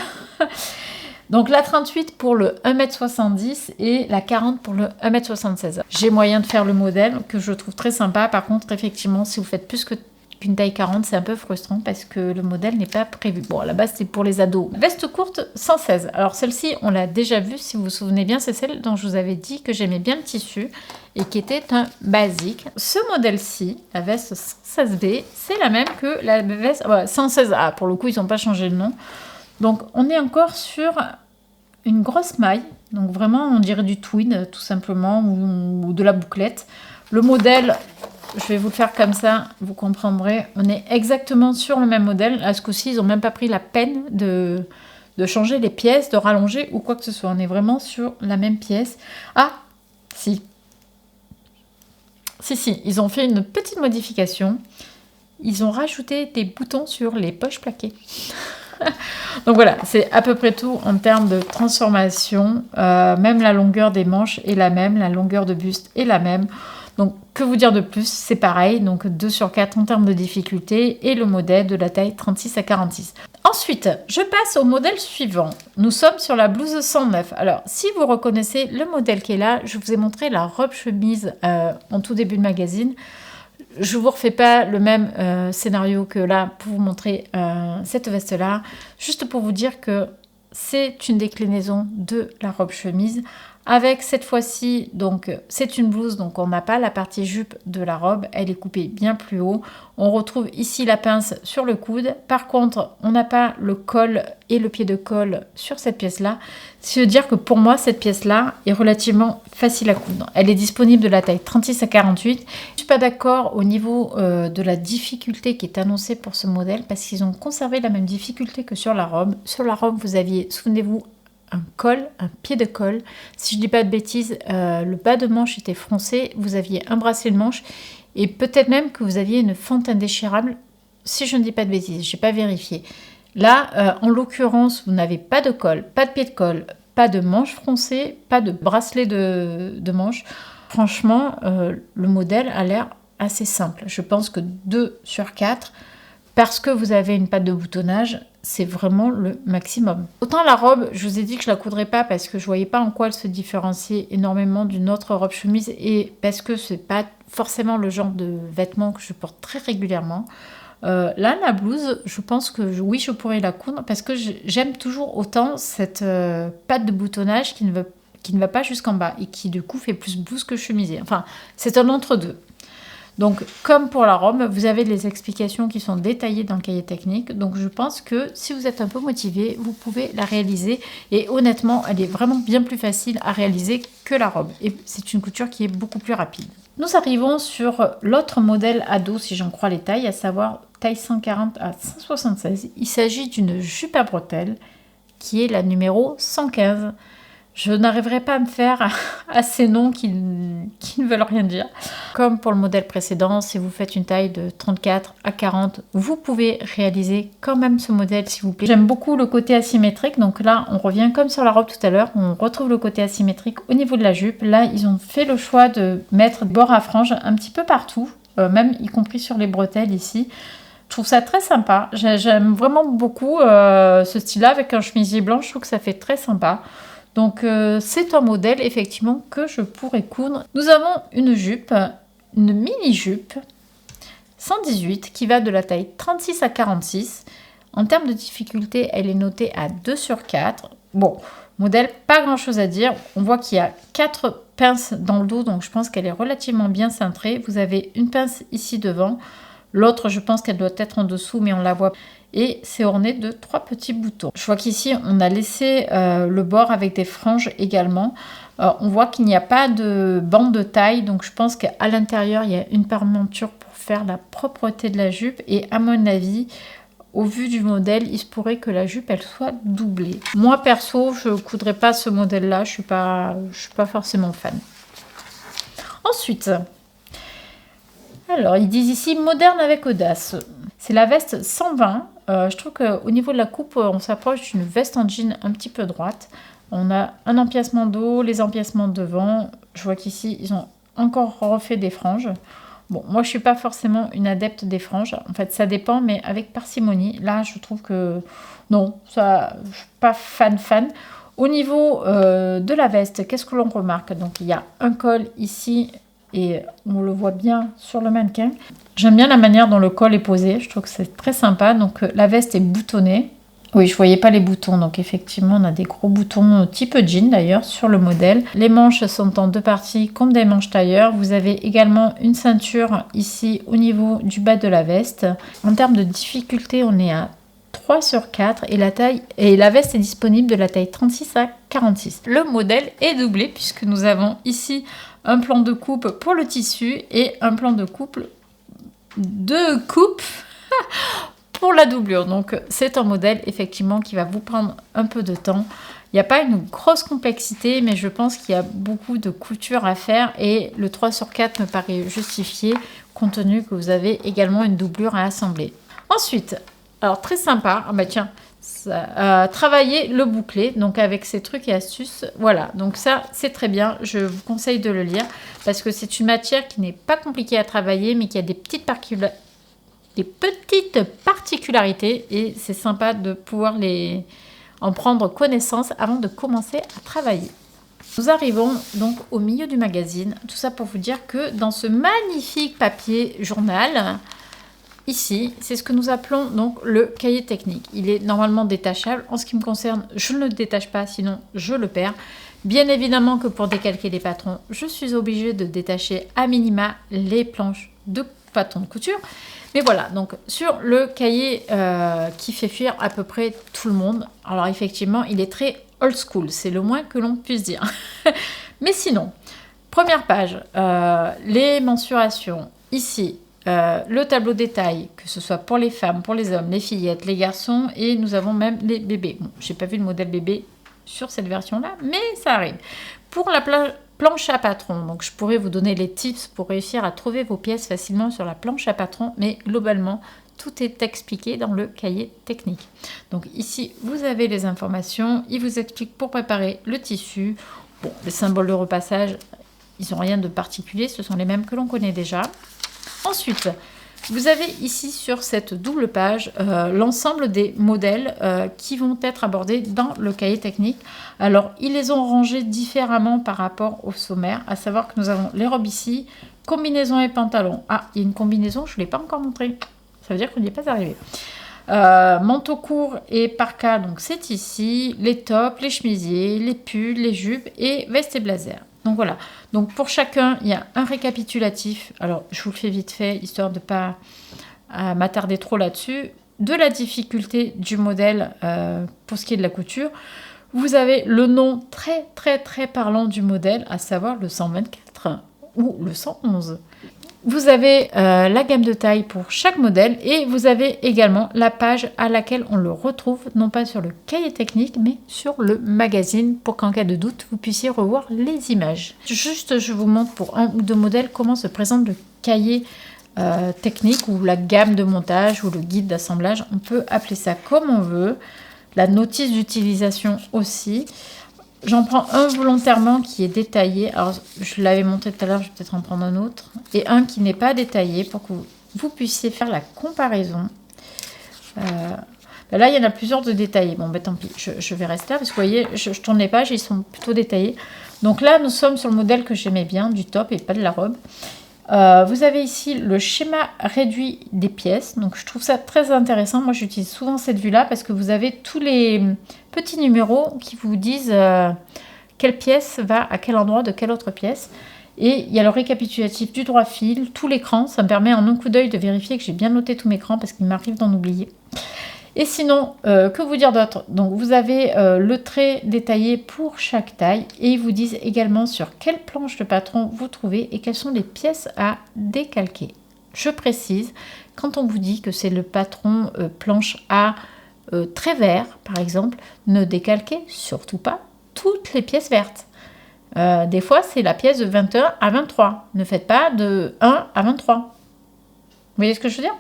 Donc la 38 pour le 1m70 et la 40 pour le 1m76. J'ai moyen de faire le modèle que je trouve très sympa. Par contre effectivement si vous faites plus qu'une taille 40, c'est un peu frustrant parce que le modèle n'est pas prévu. Bon, à la base, c'est pour les ados. Veste courte 116. Alors, celle-ci, on l'a déjà vue, si vous vous souvenez bien, c'est celle dont je vous avais dit que j'aimais bien le tissu et qui était un basique. Ce modèle-ci, la veste 116B, c'est la même que la veste 116A. Pour le coup, ils n'ont pas changé le nom. Donc, on est encore sur une grosse maille. Donc, vraiment, on dirait du twin, tout simplement, ou de la bouclette. Le modèle... Je vais vous le faire comme ça, vous comprendrez. On est exactement sur le même modèle. À ce coup-ci, ils n'ont même pas pris la peine de changer les pièces, de rallonger ou quoi que ce soit. On est vraiment sur la même pièce. Ah, si. Si, ils ont fait une petite modification. Ils ont rajouté des boutons sur les poches plaquées. Donc voilà, c'est à peu près tout en termes de transformation. Même la longueur des manches est la même, la longueur de buste est la même. Donc, que vous dire de plus? C'est pareil, donc 2 sur 4 en termes de difficulté et le modèle de la taille 36 à 46. Ensuite, je passe au modèle suivant. Nous sommes sur la blouse 109. Alors, si vous reconnaissez le modèle qui est là, je vous ai montré la robe chemise en tout début de magazine. Je ne vous refais pas le même scénario que là pour vous montrer cette veste-là. Juste pour vous dire que c'est une déclinaison de la robe chemise. Avec cette fois-ci, donc c'est une blouse, donc on n'a pas la partie jupe de la robe, elle est coupée bien plus haut. On retrouve ici la pince sur le coude. Par contre, on n'a pas le col et le pied de colle sur cette pièce-là. C'est-à-dire que pour moi, cette pièce-là est relativement facile à coudre. Elle est disponible de la taille 36 à 48. Je ne suis pas d'accord au niveau de la difficulté qui est annoncée pour ce modèle parce qu'ils ont conservé la même difficulté que sur la robe. Sur la robe, vous aviez, souvenez-vous, un col, un pied de colle. Si je dis pas de bêtises, le bas de manche était froncé, vous aviez un bracelet de manche et peut-être même que vous aviez une fente indéchirable, si je ne dis pas de bêtises, je n'ai pas vérifié. Là, en l'occurrence, vous n'avez pas de col, pas de pied de colle, pas de manche froncée, pas de bracelet de manche. Franchement, le modèle a l'air assez simple. Je pense que 2 sur 4, parce que vous avez une patte de boutonnage, c'est vraiment le maximum. Autant la robe, je vous ai dit que je la coudrais pas parce que je voyais pas en quoi elle se différenciait énormément d'une autre robe chemise et parce que c'est pas forcément le genre de vêtements que je porte très régulièrement. Là, la blouse, je pense que oui, je pourrais la coudre parce que j'aime toujours autant cette patte de boutonnage qui ne va pas jusqu'en bas et qui du coup fait plus blouse que chemisier. Enfin, c'est un entre-deux. Donc, comme pour la robe, vous avez les explications qui sont détaillées dans le cahier technique. Donc, je pense que si vous êtes un peu motivé, vous pouvez la réaliser. Et honnêtement, elle est vraiment bien plus facile à réaliser que la robe. Et c'est une couture qui est beaucoup plus rapide. Nous arrivons sur l'autre modèle ado, si j'en crois les tailles, à savoir taille 140 à 176. Il s'agit d'une jupe à bretelles qui est la numéro 115. Je n'arriverai pas à me faire à ces noms qui ne veulent rien dire. Comme pour le modèle précédent, si vous faites une taille de 34 à 40, vous pouvez réaliser quand même ce modèle s'il vous plaît. J'aime beaucoup le côté asymétrique, donc là on revient comme sur la robe tout à l'heure, on retrouve le côté asymétrique au niveau de la jupe. Là ils ont fait le choix de mettre des bords à franges un petit peu partout, même y compris sur les bretelles ici. Je trouve ça très sympa, j'aime vraiment beaucoup ce style-là avec un chemisier blanc, je trouve que ça fait très sympa. Donc c'est un modèle effectivement que je pourrais coudre. Nous avons une jupe, une mini-jupe 118 qui va de la taille 36 à 46. En termes de difficulté, elle est notée à 2 sur 4. Bon, modèle, pas grand chose à dire. On voit qu'il y a 4 pinces dans le dos, donc je pense qu'elle est relativement bien cintrée. Vous avez une pince ici devant. L'autre, je pense qu'elle doit être en dessous, mais on la voit. Et c'est orné de 3 petits boutons. Je vois qu'ici, on a laissé le bord avec des franges également. On voit qu'il n'y a pas de bande de taille, donc je pense qu'à l'intérieur, il y a une fermeture pour faire la propreté de la jupe. Et à mon avis, au vu du modèle, il se pourrait que la jupe, elle soit doublée. Moi, perso, je ne coudrais pas ce modèle-là. Je suis pas forcément fan. Ensuite... Alors, ils disent ici « moderne avec audace ». C'est la veste 120. Je trouve qu'au niveau de la coupe, on s'approche d'une veste en jean un petit peu droite. On a un empiècement dos, les empiècements devant. Je vois qu'ici, ils ont encore refait des franges. Bon, moi, je ne suis pas forcément une adepte des franges. En fait, ça dépend, mais avec parcimonie. Là, je trouve que non, ça, je ne suis pas fan. Au niveau de la veste, qu'est-ce que l'on remarque? Donc, il y a un col ici et on le voit bien sur le mannequin. J'aime bien la manière dont le col est posé, je trouve que c'est très sympa. Donc la veste est boutonnée. Oui, je voyais pas les boutons, donc effectivement on a des gros boutons type jean d'ailleurs sur le modèle. Les manches sont en 2 parties comme des manches tailleur. Vous avez également une ceinture ici au niveau du bas de la veste. En termes de difficulté, on est à 3 sur 4 et la veste est disponible de la taille 36 à 46. Le modèle est doublé puisque nous avons ici un plan de coupe pour le tissu et un plan de coupe pour la doublure. Donc c'est un modèle effectivement qui va vous prendre un peu de temps. Il n'y a pas une grosse complexité, mais je pense qu'il y a beaucoup de couture à faire et le 3 sur 4 me paraît justifié compte tenu que vous avez également une doublure à assembler. Ensuite, alors très sympa, ah bah tiens, travailler le bouclé, donc avec ces trucs et astuces, voilà, donc ça c'est très bien, je vous conseille de le lire parce que c'est une matière qui n'est pas compliquée à travailler mais qui a des petites particularités et c'est sympa de pouvoir en prendre connaissance avant de commencer à travailler. Nous arrivons donc au milieu du magazine, tout ça pour vous dire que dans ce magnifique papier journal, ici, c'est ce que nous appelons donc le cahier technique. Il est normalement détachable. En ce qui me concerne, je ne le détache pas, sinon je le perds. Bien évidemment que pour décalquer les patrons, je suis obligée de détacher à minima les planches de patrons de couture. Mais voilà, donc sur le cahier qui fait fuir à peu près tout le monde. Alors effectivement, il est très old school, c'est le moins que l'on puisse dire. Mais sinon, première page, les mensurations, ici, le tableau détail, que ce soit pour les femmes, pour les hommes, les fillettes, les garçons, et nous avons même les bébés. Bon, j'ai pas vu le modèle bébé sur cette version-là, mais ça arrive. Pour la planche à patron, donc je pourrais vous donner les tips pour réussir à trouver vos pièces facilement sur la planche à patron, mais globalement, tout est expliqué dans le cahier technique. Donc ici, vous avez les informations, il vous explique pour préparer le tissu, bon, les symboles de repassage, ils n'ont rien de particulier, ce sont les mêmes que l'on connaît déjà. Ensuite, vous avez ici sur cette double page l'ensemble des modèles qui vont être abordés dans le cahier technique. Alors, ils les ont rangés différemment par rapport au sommaire, à savoir que nous avons les robes ici, combinaisons et pantalons. Ah, il y a une combinaison, je ne l'ai pas encore montrée. Ça veut dire qu'on n'y est pas arrivé. Manteau court et parka, donc c'est ici. Les tops, les chemisiers, les pulls, les jupes et vestes et blazers. Donc voilà, donc pour chacun, il y a un récapitulatif. Alors, je vous le fais vite fait, histoire de ne pas m'attarder trop là-dessus. De la difficulté du modèle pour ce qui est de la couture. Vous avez le nom très parlant du modèle, à savoir le 124 ou le 111. Vous avez la gamme de taille pour chaque modèle et vous avez également la page à laquelle on le retrouve, non pas sur le cahier technique, mais sur le magazine pour qu'en cas de doute, vous puissiez revoir les images. Juste, je vous montre pour un ou deux modèles comment se présente le cahier technique ou la gamme de montage ou le guide d'assemblage. On peut appeler ça comme on veut. La notice d'utilisation aussi. J'en prends un volontairement qui est détaillé. Alors, je l'avais montré tout à l'heure, je vais peut-être en prendre un autre. Et un qui n'est pas détaillé pour que vous puissiez faire la comparaison. Là, il y en a plusieurs de détaillés. Bon, tant pis, je vais rester là parce que vous voyez, je tourne les pages, ils sont plutôt détaillés. Donc là, nous sommes sur le modèle que j'aimais bien, du top et pas de la robe. Vous avez ici le schéma réduit des pièces. Donc, je trouve ça très intéressant. Moi, j'utilise souvent cette vue-là parce que vous avez tous les petits numéros qui vous disent quelle pièce va à quel endroit de quelle autre pièce. Et il y a le récapitulatif du droit fil, tout l'écran. Ça me permet en un coup d'œil de vérifier que j'ai bien noté tout mes écrans parce qu'il m'arrive d'en oublier. Et sinon, que vous dire d'autre? Donc, vous avez le trait détaillé pour chaque taille et ils vous disent également sur quelle planche de patron vous trouvez et quelles sont les pièces à décalquer. Je précise, quand on vous dit que c'est le patron planche A très vert, par exemple, ne décalquez surtout pas toutes les pièces vertes. Des fois, c'est la pièce de 21 à 23. Ne faites pas de 1 à 23. Vous voyez ce que je veux dire?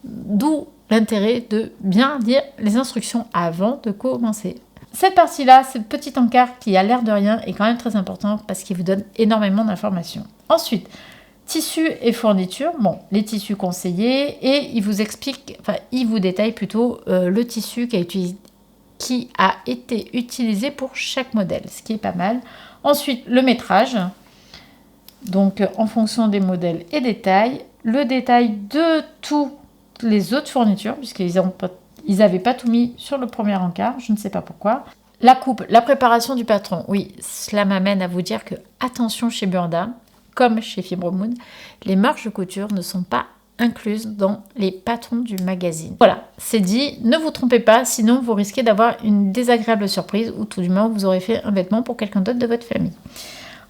D'où l'intérêt de bien lire les instructions avant de commencer. Cette partie-là, cette petite encart qui a l'air de rien est quand même très importante parce qu'il vous donne énormément d'informations. Ensuite, tissus et fournitures. Bon, les tissus conseillés et il vous explique, enfin, il vous détaille plutôt le tissu qui a été utilisé pour chaque modèle, ce qui est pas mal. Ensuite, le métrage. Donc, en fonction des modèles et des tailles. Le détail de tout les autres fournitures, puisqu'ils n'avaient pas tout mis sur le premier encart, je ne sais pas pourquoi. La coupe, la préparation du patron, oui, cela m'amène à vous dire que, attention chez Burda, comme chez Fibromoon, les marges de couture ne sont pas incluses dans les patrons du magazine. Voilà, c'est dit, ne vous trompez pas, sinon vous risquez d'avoir une désagréable surprise, ou tout du moins vous aurez fait un vêtement pour quelqu'un d'autre de votre famille.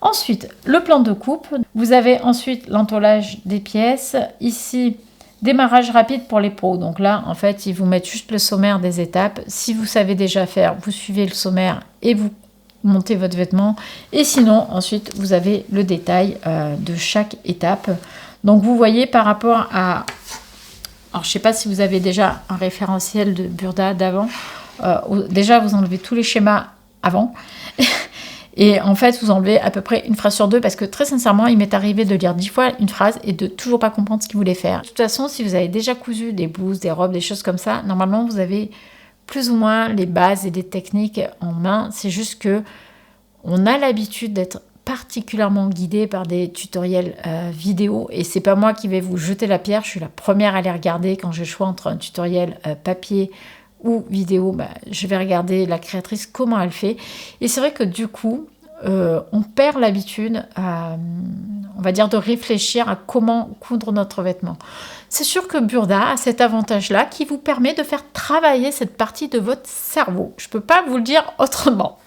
Ensuite, le plan de coupe, vous avez ensuite l'entoilage des pièces, ici, démarrage rapide pour les pros. Donc là, en fait, ils vous mettent juste le sommaire des étapes. Si vous savez déjà faire, vous suivez le sommaire et vous montez votre vêtement. Et sinon, ensuite, vous avez le détail de chaque étape. Donc, vous voyez par rapport à... Alors, je ne sais pas si vous avez déjà un référentiel de Burda d'avant. Déjà, vous enlevez tous les schémas avant. Et en fait, vous enlevez à peu près une phrase sur deux parce que très sincèrement, il m'est arrivé de lire 10 fois une phrase et de toujours pas comprendre ce qu'il voulait faire. De toute façon, si vous avez déjà cousu des blouses, des robes, des choses comme ça, normalement, vous avez plus ou moins les bases et les techniques en main. C'est juste que on a l'habitude d'être particulièrement guidé par des tutoriels vidéo et c'est pas moi qui vais vous jeter la pierre. Je suis la première à les regarder quand j'ai le choix entre un tutoriel papier ou vidéo, je vais regarder la créatrice, comment elle fait. Et c'est vrai que du coup, on perd l'habitude, on va dire, de réfléchir à comment coudre notre vêtement. C'est sûr que Burda a cet avantage-là qui vous permet de faire travailler cette partie de votre cerveau. Je ne peux pas vous le dire autrement.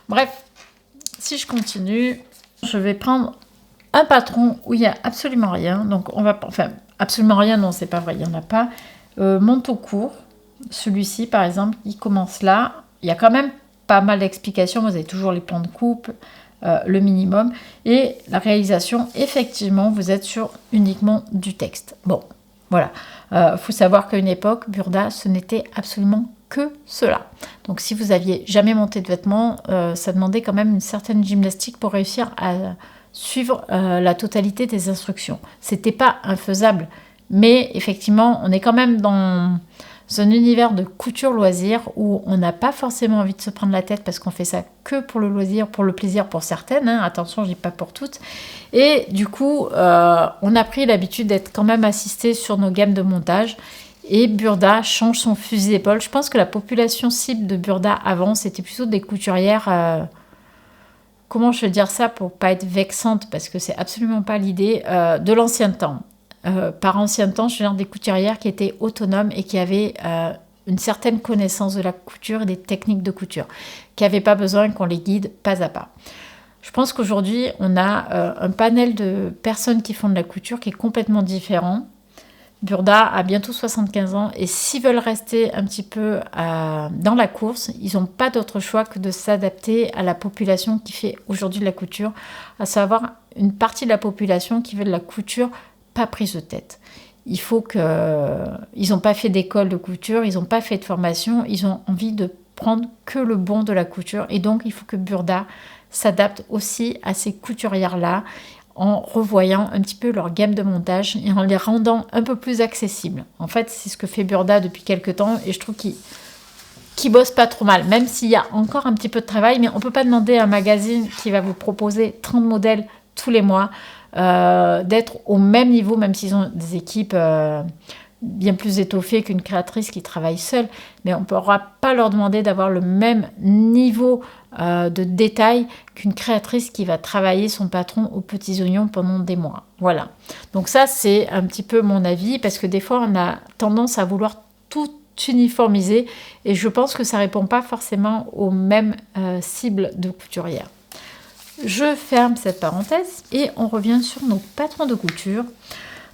Bref, si je continue, je vais prendre un patron où il n'y a absolument rien. Donc, enfin, absolument rien, non, c'est pas vrai, il n'y en a pas. Manteau court. Celui-ci, par exemple, il commence là. Il y a quand même pas mal d'explications. Vous avez toujours les plans de coupe, le minimum. Et la réalisation, effectivement, vous êtes sur uniquement du texte. Bon, voilà. Faut savoir qu'à une époque, Burda, ce n'était absolument que cela. Donc, si vous aviez jamais monté de vêtements, ça demandait quand même une certaine gymnastique pour réussir à suivre la totalité des instructions. C'était pas infaisable, mais effectivement, on est quand même dans un univers de couture loisir où on n'a pas forcément envie de se prendre la tête parce qu'on fait ça que pour le loisir, pour le plaisir pour certaines, hein. Attention, je dis pas pour toutes. Et du coup, on a pris l'habitude d'être quand même assisté sur nos gammes de montage. Et Burda change son fusil d'épaule. Je pense que la population cible de Burda avant, c'était plutôt des couturières... comment je veux dire ça pour pas être vexante, parce que c'est absolument pas l'idée, de l'ancien temps. Par ancien temps, je veux dire des couturières qui étaient autonomes et qui avaient une certaine connaissance de la couture et des techniques de couture, qui n'avaient pas besoin qu'on les guide pas à pas. Je pense qu'aujourd'hui, on a un panel de personnes qui font de la couture qui est complètement différent. Burda a bientôt 75 ans et s'ils veulent rester un petit peu dans la course, ils n'ont pas d'autre choix que de s'adapter à la population qui fait aujourd'hui de la couture, à savoir une partie de la population qui veut de la couture pas prise de tête. Il faut que... Ils n'ont pas fait d'école de couture, ils n'ont pas fait de formation, ils ont envie de prendre que le bon de la couture et donc il faut que Burda s'adapte aussi à ces couturières-là en revoyant un petit peu leur gamme de montage et en les rendant un peu plus accessibles. En fait, c'est ce que fait Burda depuis quelques temps et je trouve qu'il bosse pas trop mal, même s'il y a encore un petit peu de travail, mais on ne peut pas demander à un magazine qui va vous proposer 30 modèles tous les mois d'être au même niveau, même s'ils ont des équipes bien plus étoffées qu'une créatrice qui travaille seule, mais on ne pourra pas leur demander d'avoir le même niveau de détail qu'une créatrice qui va travailler son patron aux petits oignons pendant des mois. Voilà. Donc ça, c'est un petit peu mon avis, parce que des fois, on a tendance à vouloir tout uniformiser, et je pense que ça ne répond pas forcément aux mêmes cibles de couturières. Je ferme cette parenthèse et on revient sur nos patrons de couture.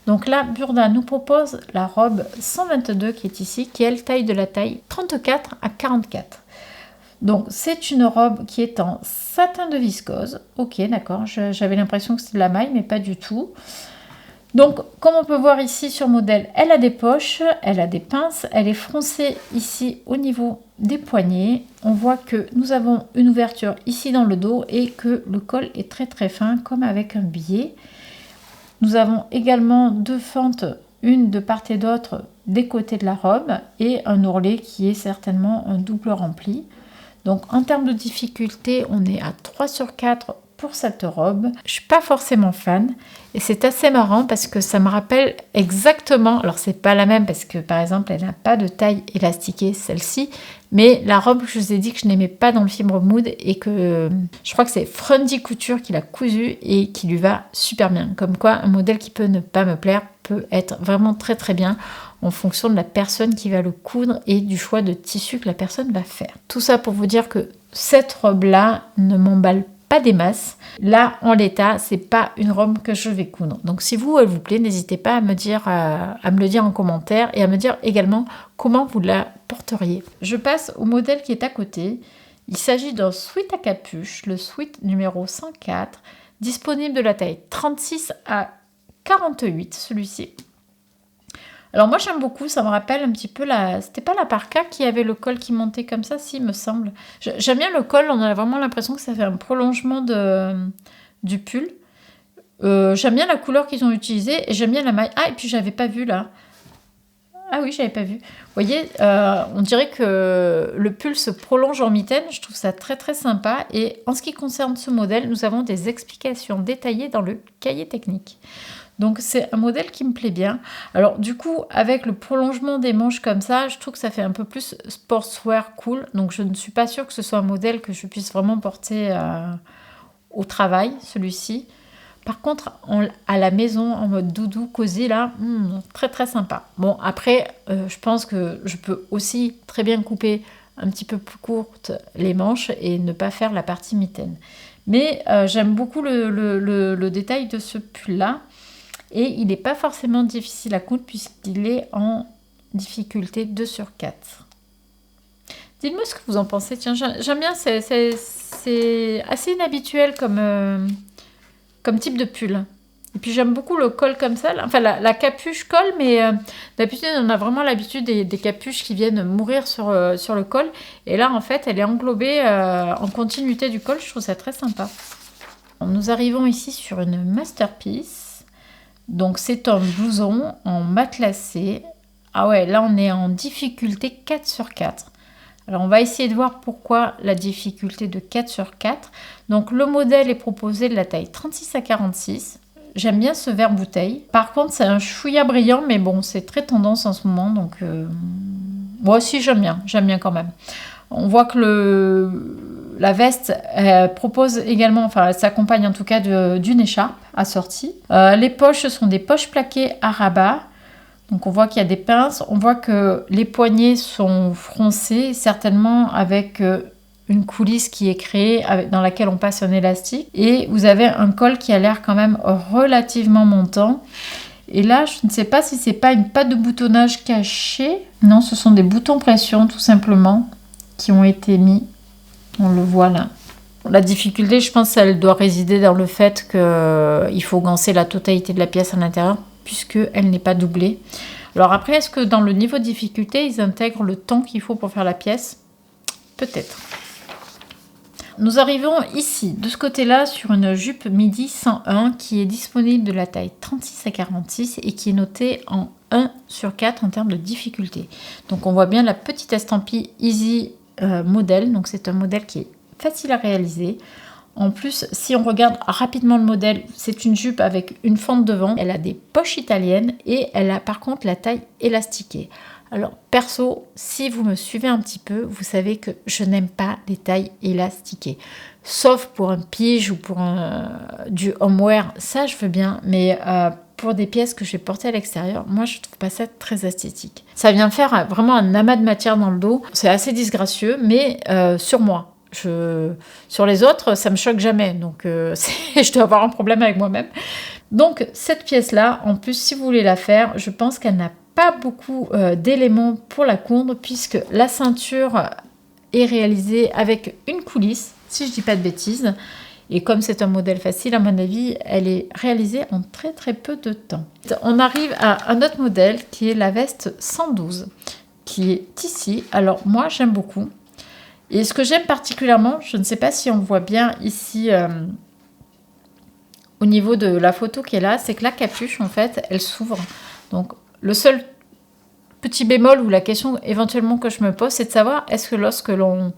Donc là, Burda nous propose la robe 122 qui est ici, qui elle taille de la taille 34 à 44. Donc c'est une robe qui est en satin de viscose. Ok, d'accord, j'avais l'impression que c'était de la maille, mais pas du tout. Donc comme on peut voir ici sur modèle, elle a des poches, elle a des pinces, elle est froncée ici au niveau des poignets. On voit que nous avons une ouverture ici dans le dos et que le col est très très fin comme avec un biais. Nous avons également deux fentes, une de part et d'autre des côtés de la robe et un ourlet qui est certainement un double rempli. Donc en termes de difficulté, on est à 3 sur 4 pour cette robe. Je suis pas forcément fan et c'est assez marrant parce que ça me rappelle exactement, alors c'est pas la même parce que par exemple elle n'a pas de taille élastiquée celle-ci, mais la robe je vous ai dit que je n'aimais pas dans le fibre mood et que je crois que c'est Frundy Couture qui l'a cousue et qui lui va super bien. Comme quoi un modèle qui peut ne pas me plaire peut être vraiment très très bien en fonction de la personne qui va le coudre et du choix de tissu que la personne va faire. Tout ça pour vous dire que cette robe-là ne m'emballe pas des masses. Là, en l'état, c'est pas une robe que je vais coudre. Donc, si vous, elle vous plaît, n'hésitez pas à me le dire en commentaire et à me dire également comment vous la porteriez. Je passe au modèle qui est à côté. Il s'agit d'un sweat à capuche, le sweat numéro 104, disponible de la taille 36 à 48, celui-ci. Alors moi j'aime beaucoup, ça me rappelle un petit peu c'était pas la parka qui avait le col qui montait comme ça, si, me semble. J'aime bien le col, on a vraiment l'impression que ça fait un prolongement du pull. J'aime bien la couleur qu'ils ont utilisée et j'aime bien la maille. Ah, et puis j'avais pas vu là. Ah oui, j'avais pas vu. Vous voyez, on dirait que le pull se prolonge en mitaine. Je trouve ça très très sympa. Et en ce qui concerne ce modèle, nous avons des explications détaillées dans le cahier technique. Donc c'est un modèle qui me plaît bien. Alors du coup, avec le prolongement des manches comme ça, je trouve que ça fait un peu plus sportswear cool. Donc je ne suis pas sûre que ce soit un modèle que je puisse vraiment porter au travail, celui-ci. Par contre, à la maison, en mode doudou, cosy, là, très très sympa. Bon, après, je pense que je peux aussi très bien couper un petit peu plus courte les manches et ne pas faire la partie mitaine. Mais j'aime beaucoup le détail de ce pull-là. Et il n'est pas forcément difficile à coudre puisqu'il est en difficulté 2 sur 4. Dites-moi ce que vous en pensez. Tiens, j'aime bien, c'est assez inhabituel comme type de pull. Et puis j'aime beaucoup le col comme ça. Enfin, la capuche colle, mais d'habitude, on a vraiment l'habitude des capuches qui viennent mourir sur le col. Et là, en fait, elle est englobée en continuité du col. Je trouve ça très sympa. Nous arrivons ici sur une masterpiece. Donc c'est un blouson en matelassé. Ah ouais, là on est en difficulté 4 sur 4. Alors on va essayer de voir pourquoi la difficulté de 4 sur 4. Donc le modèle est proposé de la taille 36 à 46. J'aime bien ce verre bouteille. Par contre c'est un chouïa brillant, mais bon c'est très tendance en ce moment. Donc moi aussi j'aime bien quand même. On voit que la veste propose également, enfin elle s'accompagne en tout cas d'une écharpe assortie. Les poches sont des poches plaquées à rabat. Donc on voit qu'il y a des pinces, on voit que les poignets sont froncés, certainement avec une coulisse qui est créée dans laquelle on passe un élastique. Et vous avez un col qui a l'air quand même relativement montant. Et là, je ne sais pas si c'est pas une patte de boutonnage cachée. Non, ce sont des boutons pression tout simplement qui ont été mis. On le voit là. La difficulté, je pense, elle doit résider dans le fait qu'il faut ganser la totalité de la pièce à l'intérieur puisqu'elle n'est pas doublée. Alors après, est-ce que dans le niveau de difficulté, ils intègrent le temps qu'il faut pour faire la pièce? Peut-être. Nous arrivons ici, de ce côté-là, sur une jupe midi 101 qui est disponible de la taille 36 à 46 et qui est notée en 1 sur 4 en termes de difficulté. Donc on voit bien la petite estampille Easy Model. Donc c'est un modèle qui est facile à réaliser. En plus, si on regarde rapidement le modèle, c'est une jupe avec une fente devant. Elle a des poches italiennes et elle a par contre la taille élastiquée. Alors perso, si vous me suivez un petit peu, vous savez que je n'aime pas les tailles élastiquées. Sauf pour un pige ou pour du homeware, ça je veux bien. Mais pour des pièces que je vais porter à l'extérieur, moi je trouve pas ça très esthétique. Ça vient faire vraiment un amas de matière dans le dos. C'est assez disgracieux, mais sur moi. Sur les autres, ça me choque jamais, donc je dois avoir un problème avec moi-même. Donc cette pièce-là, en plus, si vous voulez la faire, je pense qu'elle n'a pas beaucoup d'éléments pour la coudre, puisque la ceinture est réalisée avec une coulisse, si je dis pas de bêtises. Et comme c'est un modèle facile, à mon avis, elle est réalisée en très très peu de temps. On arrive à un autre modèle qui est la veste 112, qui est ici. Alors moi, j'aime beaucoup. Et ce que j'aime particulièrement, je ne sais pas si on voit bien ici au niveau de la photo qui est là, c'est que la capuche, en fait, elle s'ouvre. Donc, le seul petit bémol ou la question éventuellement que je me pose, c'est de savoir, est-ce que lorsque l'on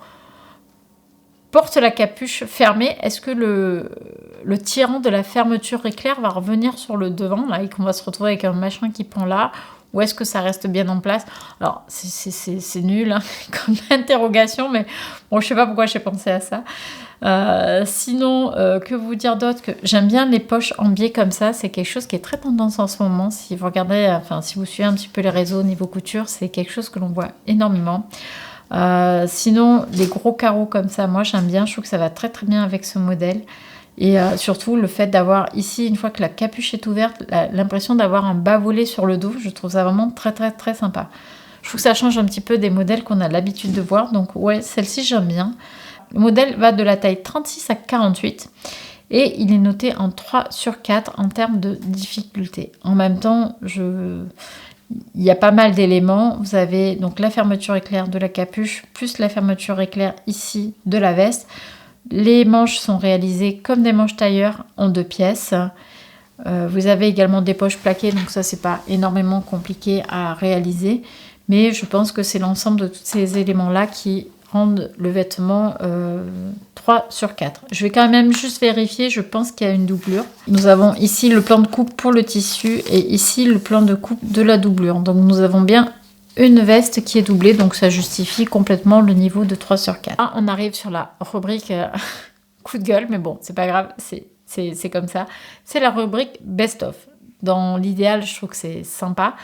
porte la capuche fermée, est-ce que le tirant de la fermeture éclair va revenir sur le devant, là, et qu'on va se retrouver avec un machin qui pend là, ou est-ce que ça reste bien en place? Alors, c'est nul hein, comme interrogation, mais bon, je sais pas pourquoi j'ai pensé à ça. Sinon, que vous dire d'autre? Que j'aime bien les poches en biais comme ça, c'est quelque chose qui est très tendance en ce moment. Si vous regardez, enfin, si vous suivez un petit peu les réseaux au niveau couture, c'est quelque chose que l'on voit énormément. Sinon, les gros carreaux comme ça, moi j'aime bien, je trouve que ça va très très bien avec ce modèle. Et surtout le fait d'avoir ici, une fois que la capuche est ouverte, l'impression d'avoir un bas-volet sur le dos, je trouve ça vraiment très très très sympa. Je trouve que ça change un petit peu des modèles qu'on a l'habitude de voir, donc ouais, celle-ci j'aime bien. Le modèle va de la taille 36 à 48 et il est noté en 3 sur 4 en termes de difficulté. En même temps, il y a pas mal d'éléments. Vous avez donc la fermeture éclair de la capuche, plus la fermeture éclair ici de la veste. Les manches sont réalisées comme des manches tailleur en 2 pièces. Vous avez également des poches plaquées, donc ça c'est pas énormément compliqué à réaliser. Mais je pense que c'est l'ensemble de tous ces éléments-là qui rendent le vêtement 3 sur 4. Je vais quand même juste vérifier, je pense qu'il y a une doublure. Nous avons ici le plan de coupe pour le tissu et ici le plan de coupe de la doublure. Donc nous avons bien une veste qui est doublée, donc ça justifie complètement le niveau de 3 sur 4. Ah, on arrive sur la rubrique coup de gueule, mais bon, c'est pas grave, c'est comme ça. C'est la rubrique best-of. Dans l'idéal, je trouve que c'est sympa.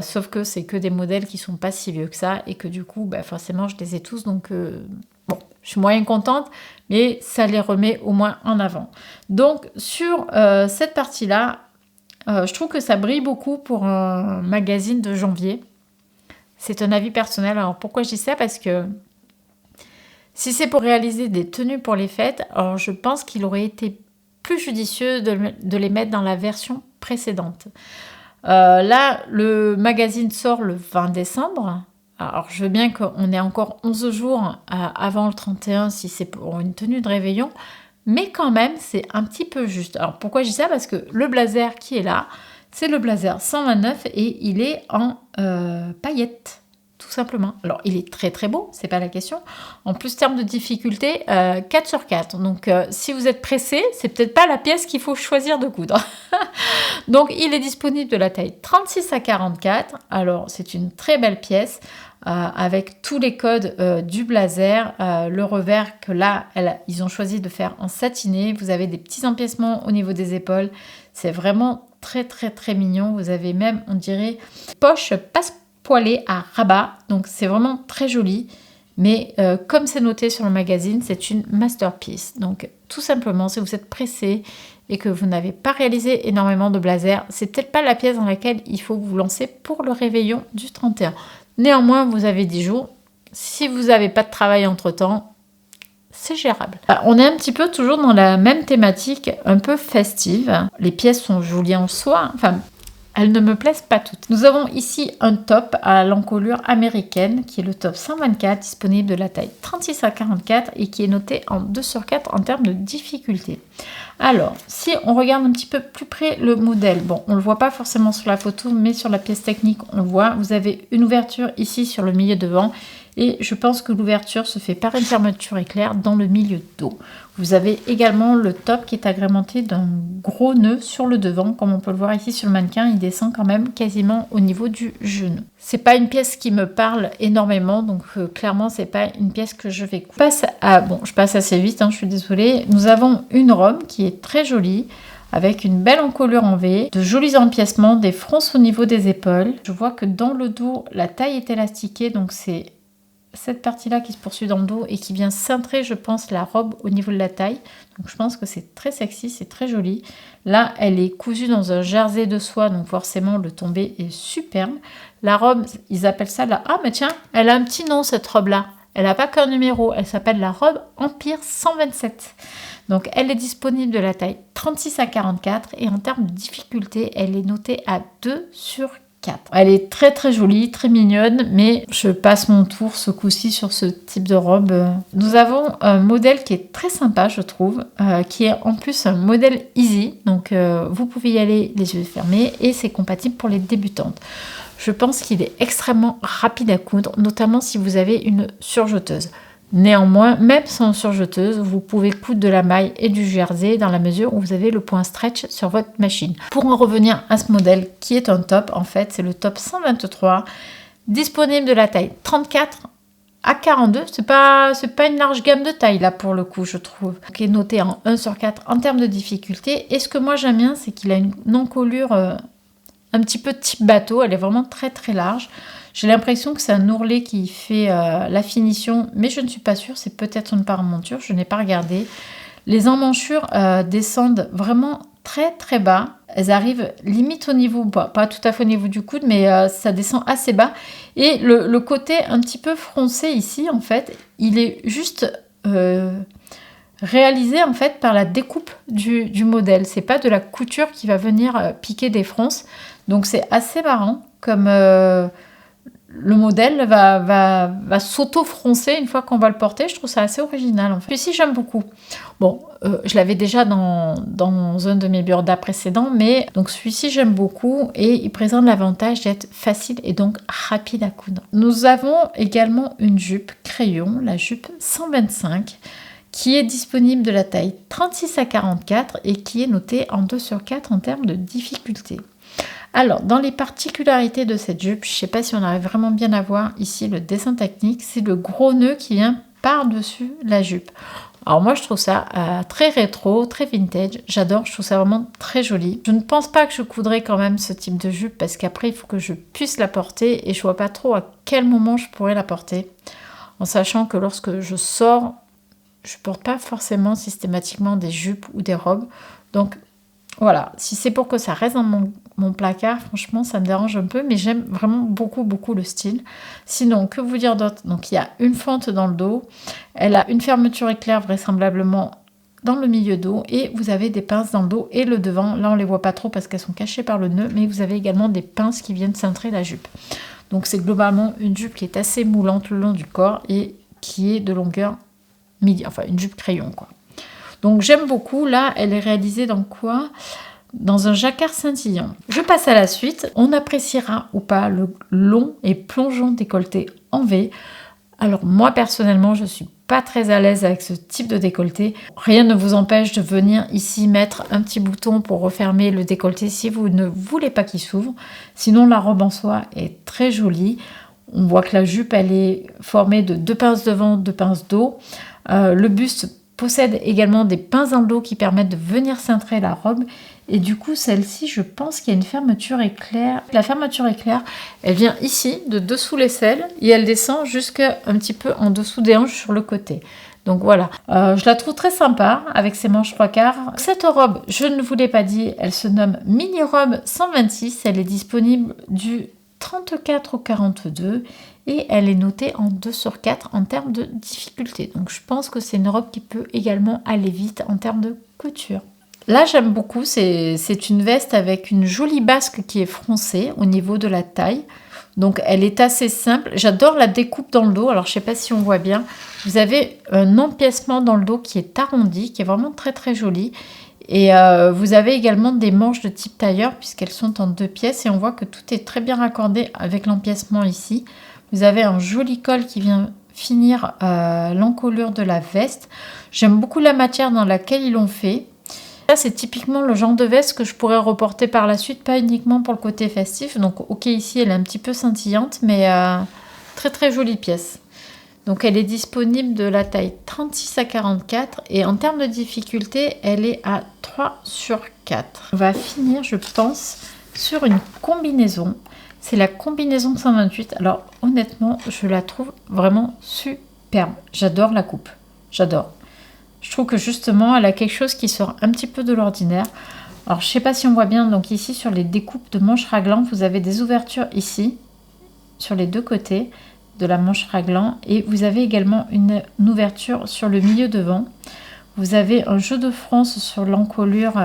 Sauf que c'est que des modèles qui sont pas si vieux que ça et que du coup bah, forcément je les ai tous, donc bon, je suis moyen contente, mais ça les remet au moins en avant. Donc sur cette partie là, je trouve que ça brille beaucoup pour un magazine de janvier. C'est un avis personnel. Alors pourquoi je dis ça? Parce que si c'est pour réaliser des tenues pour les fêtes, alors je pense qu'il aurait été plus judicieux de les mettre dans la version précédente. Là, le magazine sort le 20 décembre. Alors, je veux bien qu'on ait encore 11 jours avant le 31 si c'est pour une tenue de réveillon. mais quand même, c'est un petit peu juste. Alors, pourquoi je dis ça? Parce que le blazer qui est là, c'est le blazer 129 et il est en paillettes, tout simplement. Alors, il est très très beau, c'est pas la question. En plus, terme de difficulté, 4 sur 4. Donc, si vous êtes pressé, c'est peut-être pas la pièce qu'il faut choisir de coudre. Donc, il est disponible de la taille 36 à 44. Alors, c'est une très belle pièce. Avec tous les codes du blazer, le revers que là, ils ont choisi de faire en satiné. Vous avez des petits empiècements au niveau des épaules. C'est vraiment très très très mignon. Vous avez même, on dirait, poche passe-poilée à rabat. Donc c'est vraiment très joli. Mais comme c'est noté sur le magazine, c'est une masterpiece. Donc tout simplement, si vous êtes pressé et que vous n'avez pas réalisé énormément de blazer, c'est peut-être pas la pièce dans laquelle il faut vous lancer pour le réveillon du 31. Néanmoins, vous avez 10 jours. Si vous n'avez pas de travail entre-temps, c'est gérable. On est un petit peu toujours dans la même thématique, un peu festive. Les pièces sont jolies en soi. Enfin, elles ne me plaisent pas toutes. Nous avons ici un top à l'encolure américaine, qui est le top 124, disponible de la taille 36 à 44 et qui est noté en 2 sur 4 en termes de difficulté. Alors, si on regarde un petit peu plus près le modèle, bon, on ne le voit pas forcément sur la photo, mais sur la pièce technique, on le voit. Vous avez une ouverture ici sur le milieu devant et je pense que l'ouverture se fait par une fermeture éclair dans le milieu dos. Vous avez également le top qui est agrémenté d'un gros nœud sur le devant, comme on peut le voir ici sur le mannequin, il descend quand même quasiment au niveau du genou. C'est pas une pièce qui me parle énormément, donc clairement c'est pas une pièce que je vais coudre. Je passe assez vite, je suis désolée. Nous avons une robe qui est très jolie, avec une belle encolure en V, de jolis empiècements, des fronces au niveau des épaules. Je vois que dans le dos, la taille est élastiquée, donc c'est cette partie-là qui se poursuit dans le dos et qui vient cintrer, je pense, la robe au niveau de la taille. Donc je pense que c'est très sexy, c'est très joli. Là, elle est cousue dans un jersey de soie, donc forcément le tombé est superbe. La robe, ils appellent ça la... Ah mais tiens, elle a un petit nom cette robe-là. Elle n'a pas qu'un numéro, elle s'appelle la robe Empire 127. Donc elle est disponible de la taille 36 à 44 et en termes de difficulté, elle est notée à 2 sur 4. Elle est très très jolie, très mignonne, mais je passe mon tour ce coup-ci sur ce type de robe. Nous avons un modèle qui est très sympa, je trouve, qui est en plus un modèle easy, donc vous pouvez y aller les yeux fermés et c'est compatible pour les débutantes. Je pense qu'il est extrêmement rapide à coudre, notamment si vous avez une surjeteuse. Néanmoins, même sans surjeteuse, vous pouvez coudre de la maille et du jersey dans la mesure où vous avez le point stretch sur votre machine. Pour en revenir à ce modèle qui est un top, en fait, c'est le top 123, disponible de la taille 34 à 42. C'est pas une large gamme de taille là pour le coup, je trouve. Qui est noté en 1 sur 4 en termes de difficulté. Et ce que moi j'aime bien, c'est qu'il a une encolure un petit peu type bateau. Elle est vraiment très très large. J'ai l'impression que c'est un ourlet qui fait la finition, mais je ne suis pas sûre. C'est peut-être une paremonture, je n'ai pas regardé. Les emmanchures descendent vraiment très très bas. Elles arrivent limite au niveau, pas tout à fait au niveau du coude, mais ça descend assez bas. Et le côté un petit peu froncé ici, en fait, il est juste réalisé en fait par la découpe du modèle. C'est pas de la couture qui va venir piquer des fronces. Donc c'est assez marrant comme... le modèle va s'auto-froncer une fois qu'on va le porter. Je trouve ça assez original en fait. Ici j'aime beaucoup. Bon, je l'avais déjà dans un de mes burdas précédents, mais donc celui-ci j'aime beaucoup et il présente l'avantage d'être facile et donc rapide à coudre. Nous avons également une jupe crayon, la jupe 125, qui est disponible de la taille 36 à 44 et qui est notée en 2 sur 4 en termes de difficulté. Alors, dans les particularités de cette jupe, je ne sais pas si on arrive vraiment bien à voir ici le dessin technique, c'est le gros nœud qui vient par-dessus la jupe. Alors moi, je trouve ça très rétro, très vintage. J'adore, je trouve ça vraiment très joli. Je ne pense pas que je coudrais quand même ce type de jupe parce qu'après, il faut que je puisse la porter et je ne vois pas trop à quel moment je pourrais la porter. En sachant que lorsque je sors, je ne porte pas forcément systématiquement des jupes ou des robes. Donc, voilà, si c'est pour que ça reste dans mon placard, franchement, ça me dérange un peu, mais j'aime vraiment beaucoup, beaucoup le style. Sinon, que vous dire d'autre? Donc, il y a une fente dans le dos. Elle a une fermeture éclair vraisemblablement dans le milieu dos et vous avez des pinces dans le dos et le devant. Là, on les voit pas trop parce qu'elles sont cachées par le nœud, mais vous avez également des pinces qui viennent cintrer la jupe. Donc, c'est globalement une jupe qui est assez moulante le long du corps et qui est de longueur midi, enfin une jupe crayon, quoi. Donc j'aime beaucoup. Là, elle est réalisée dans quoi? Dans un jacquard scintillant. Je passe à la suite. On appréciera ou pas le long et plongeant décolleté en V. Alors moi personnellement, je suis pas très à l'aise avec ce type de décolleté. Rien ne vous empêche de venir ici mettre un petit bouton pour refermer le décolleté si vous ne voulez pas qu'il s'ouvre. Sinon, la robe en soie est très jolie. On voit que la jupe, elle est formée de 2 pinces devant, 2 pinces dos. Le buste possède également des pinces dans le dos qui permettent de venir cintrer la robe. Et du coup, celle-ci, je pense qu'il y a une fermeture éclair. La fermeture éclair, elle vient ici, de dessous l'aisselle, et elle descend jusqu'à un petit peu en dessous des hanches sur le côté. Donc voilà, je la trouve très sympa avec ses manches 3/4. Cette robe, je ne vous l'ai pas dit, elle se nomme Mini Robe 126. Elle est disponible du 34 au 42 et elle est notée en 2/4 en termes de difficulté. Donc je pense que c'est une robe qui peut également aller vite en termes de couture. Là, j'aime beaucoup, c'est une veste avec une jolie basque qui est froncée au niveau de la taille. Donc, elle est assez simple. J'adore la découpe dans le dos. Alors, je ne sais pas si on voit bien. Vous avez un empiècement dans le dos qui est arrondi, qui est vraiment très, très joli. Et vous avez également des manches de type tailleur puisqu'elles sont en 2 pièces. Et on voit que tout est très bien raccordé avec l'empiècement ici. Vous avez un joli col qui vient finir l'encolure de la veste. J'aime beaucoup la matière dans laquelle ils l'ont fait. C'est typiquement le genre de veste que je pourrais reporter par la suite, pas uniquement pour le côté festif. Donc ok, ici elle est un petit peu scintillante, mais très très jolie pièce. Donc elle est disponible de la taille 36 à 44 et en termes de difficulté, elle est à 3/4. On va finir, je pense, sur une combinaison. C'est la combinaison 128. Alors honnêtement, je la trouve vraiment superbe. J'adore la coupe, j'adore. Je trouve que justement, elle a quelque chose qui sort un petit peu de l'ordinaire. Alors, je ne sais pas si on voit bien. Donc ici, sur les découpes de manches raglan, vous avez des ouvertures ici, sur les 2 côtés de la manche raglan. Et vous avez également une ouverture sur le milieu devant. Vous avez un jeu de fronce sur l'encolure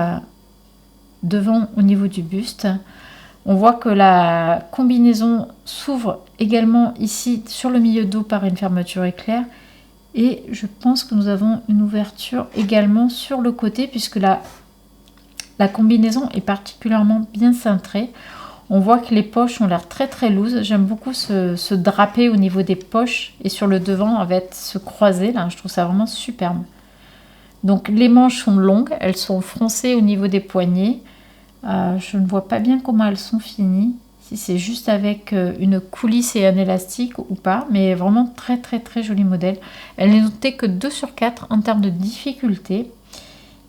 devant au niveau du buste. On voit que la combinaison s'ouvre également ici sur le milieu dos par une fermeture éclair. Et je pense que nous avons une ouverture également sur le côté puisque la combinaison est particulièrement bien cintrée. On voit que les poches ont l'air très très loose. J'aime beaucoup ce drapé au niveau des poches et sur le devant avec ce croisé là. Je trouve ça vraiment superbe. Donc les manches sont longues, elles sont froncées au niveau des poignets. Je ne vois pas bien comment elles sont finies. Si c'est juste avec une coulisse et un élastique ou pas, mais vraiment très très très joli modèle. Elle n'est notée que 2/4 en termes de difficulté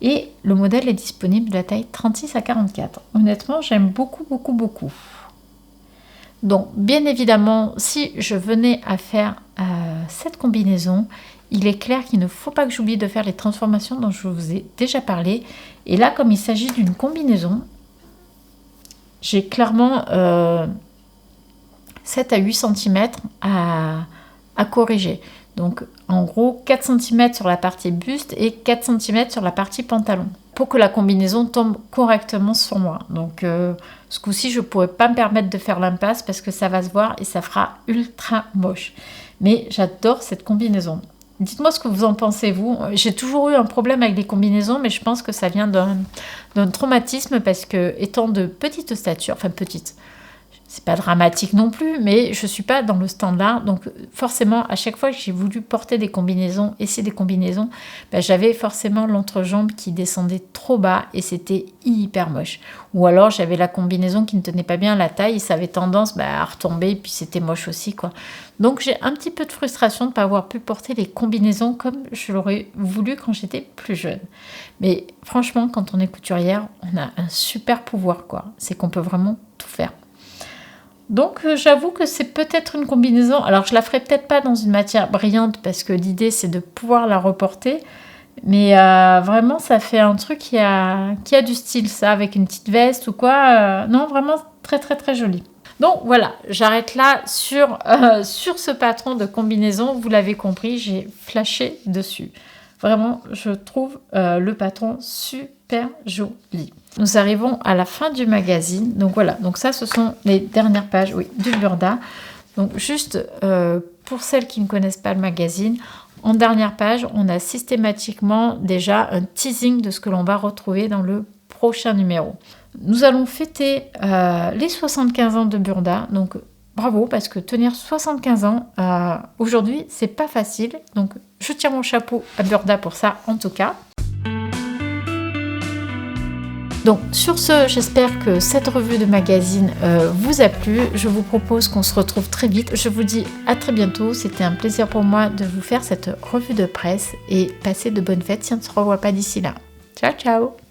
et le modèle est disponible de la taille 36 à 44. Honnêtement, j'aime beaucoup beaucoup beaucoup. Donc bien évidemment, si je venais à faire cette combinaison, il est clair qu'il ne faut pas que j'oublie de faire les transformations dont je vous ai déjà parlé. Et là, comme il s'agit d'une combinaison, j'ai clairement 7 à 8 cm à corriger. Donc en gros 4 cm sur la partie buste et 4 cm sur la partie pantalon pour que la combinaison tombe correctement sur moi. Donc ce coup-ci je ne pourrais pas me permettre de faire l'impasse parce que ça va se voir et ça fera ultra moche. Mais j'adore cette combinaison. Dites-moi ce que vous en pensez, vous. J'ai toujours eu un problème avec les combinaisons, mais je pense que ça vient d'un traumatisme parce que, étant de petite stature, enfin petite, c'est pas dramatique non plus, mais je suis pas dans le standard. Donc forcément, à chaque fois que j'ai voulu porter des combinaisons, essayer des combinaisons, j'avais forcément l'entrejambe qui descendait trop bas et c'était hyper moche. Ou alors j'avais la combinaison qui ne tenait pas bien la taille et ça avait tendance à retomber et puis c'était moche aussi, quoi. Donc j'ai un petit peu de frustration de ne pas avoir pu porter les combinaisons comme je l'aurais voulu quand j'étais plus jeune. Mais franchement, quand on est couturière, on a un super pouvoir, quoi. C'est qu'on peut vraiment tout faire. Donc j'avoue que c'est peut-être une combinaison. Alors je la ferai peut-être pas dans une matière brillante parce que l'idée c'est de pouvoir la reporter. Mais vraiment ça fait un truc qui a du style, ça, avec une petite veste ou quoi. Non, vraiment très très très joli. Donc voilà, j'arrête là sur ce patron de combinaison. Vous l'avez compris, j'ai flashé dessus. Vraiment, je trouve le patron super joli. Nous arrivons à la fin du magazine. Donc voilà, donc ça, ce sont les dernières pages, oui, du Burda. Donc juste pour celles qui ne connaissent pas le magazine, En dernière page, on a systématiquement déjà un teasing de ce que l'on va retrouver dans le prochain numéro. Nous allons fêter les 75 ans de Burda, donc bravo, parce que tenir 75 ans aujourd'hui, c'est pas facile. Donc je tire mon chapeau à Burda pour ça en tout cas. Donc sur ce, j'espère que cette revue de magazine vous a plu. Je vous propose qu'on se retrouve très vite. Je vous dis à très bientôt. C'était un plaisir pour moi de vous faire cette revue de presse et passez de bonnes fêtes si on ne se revoit pas d'ici là. Ciao ciao!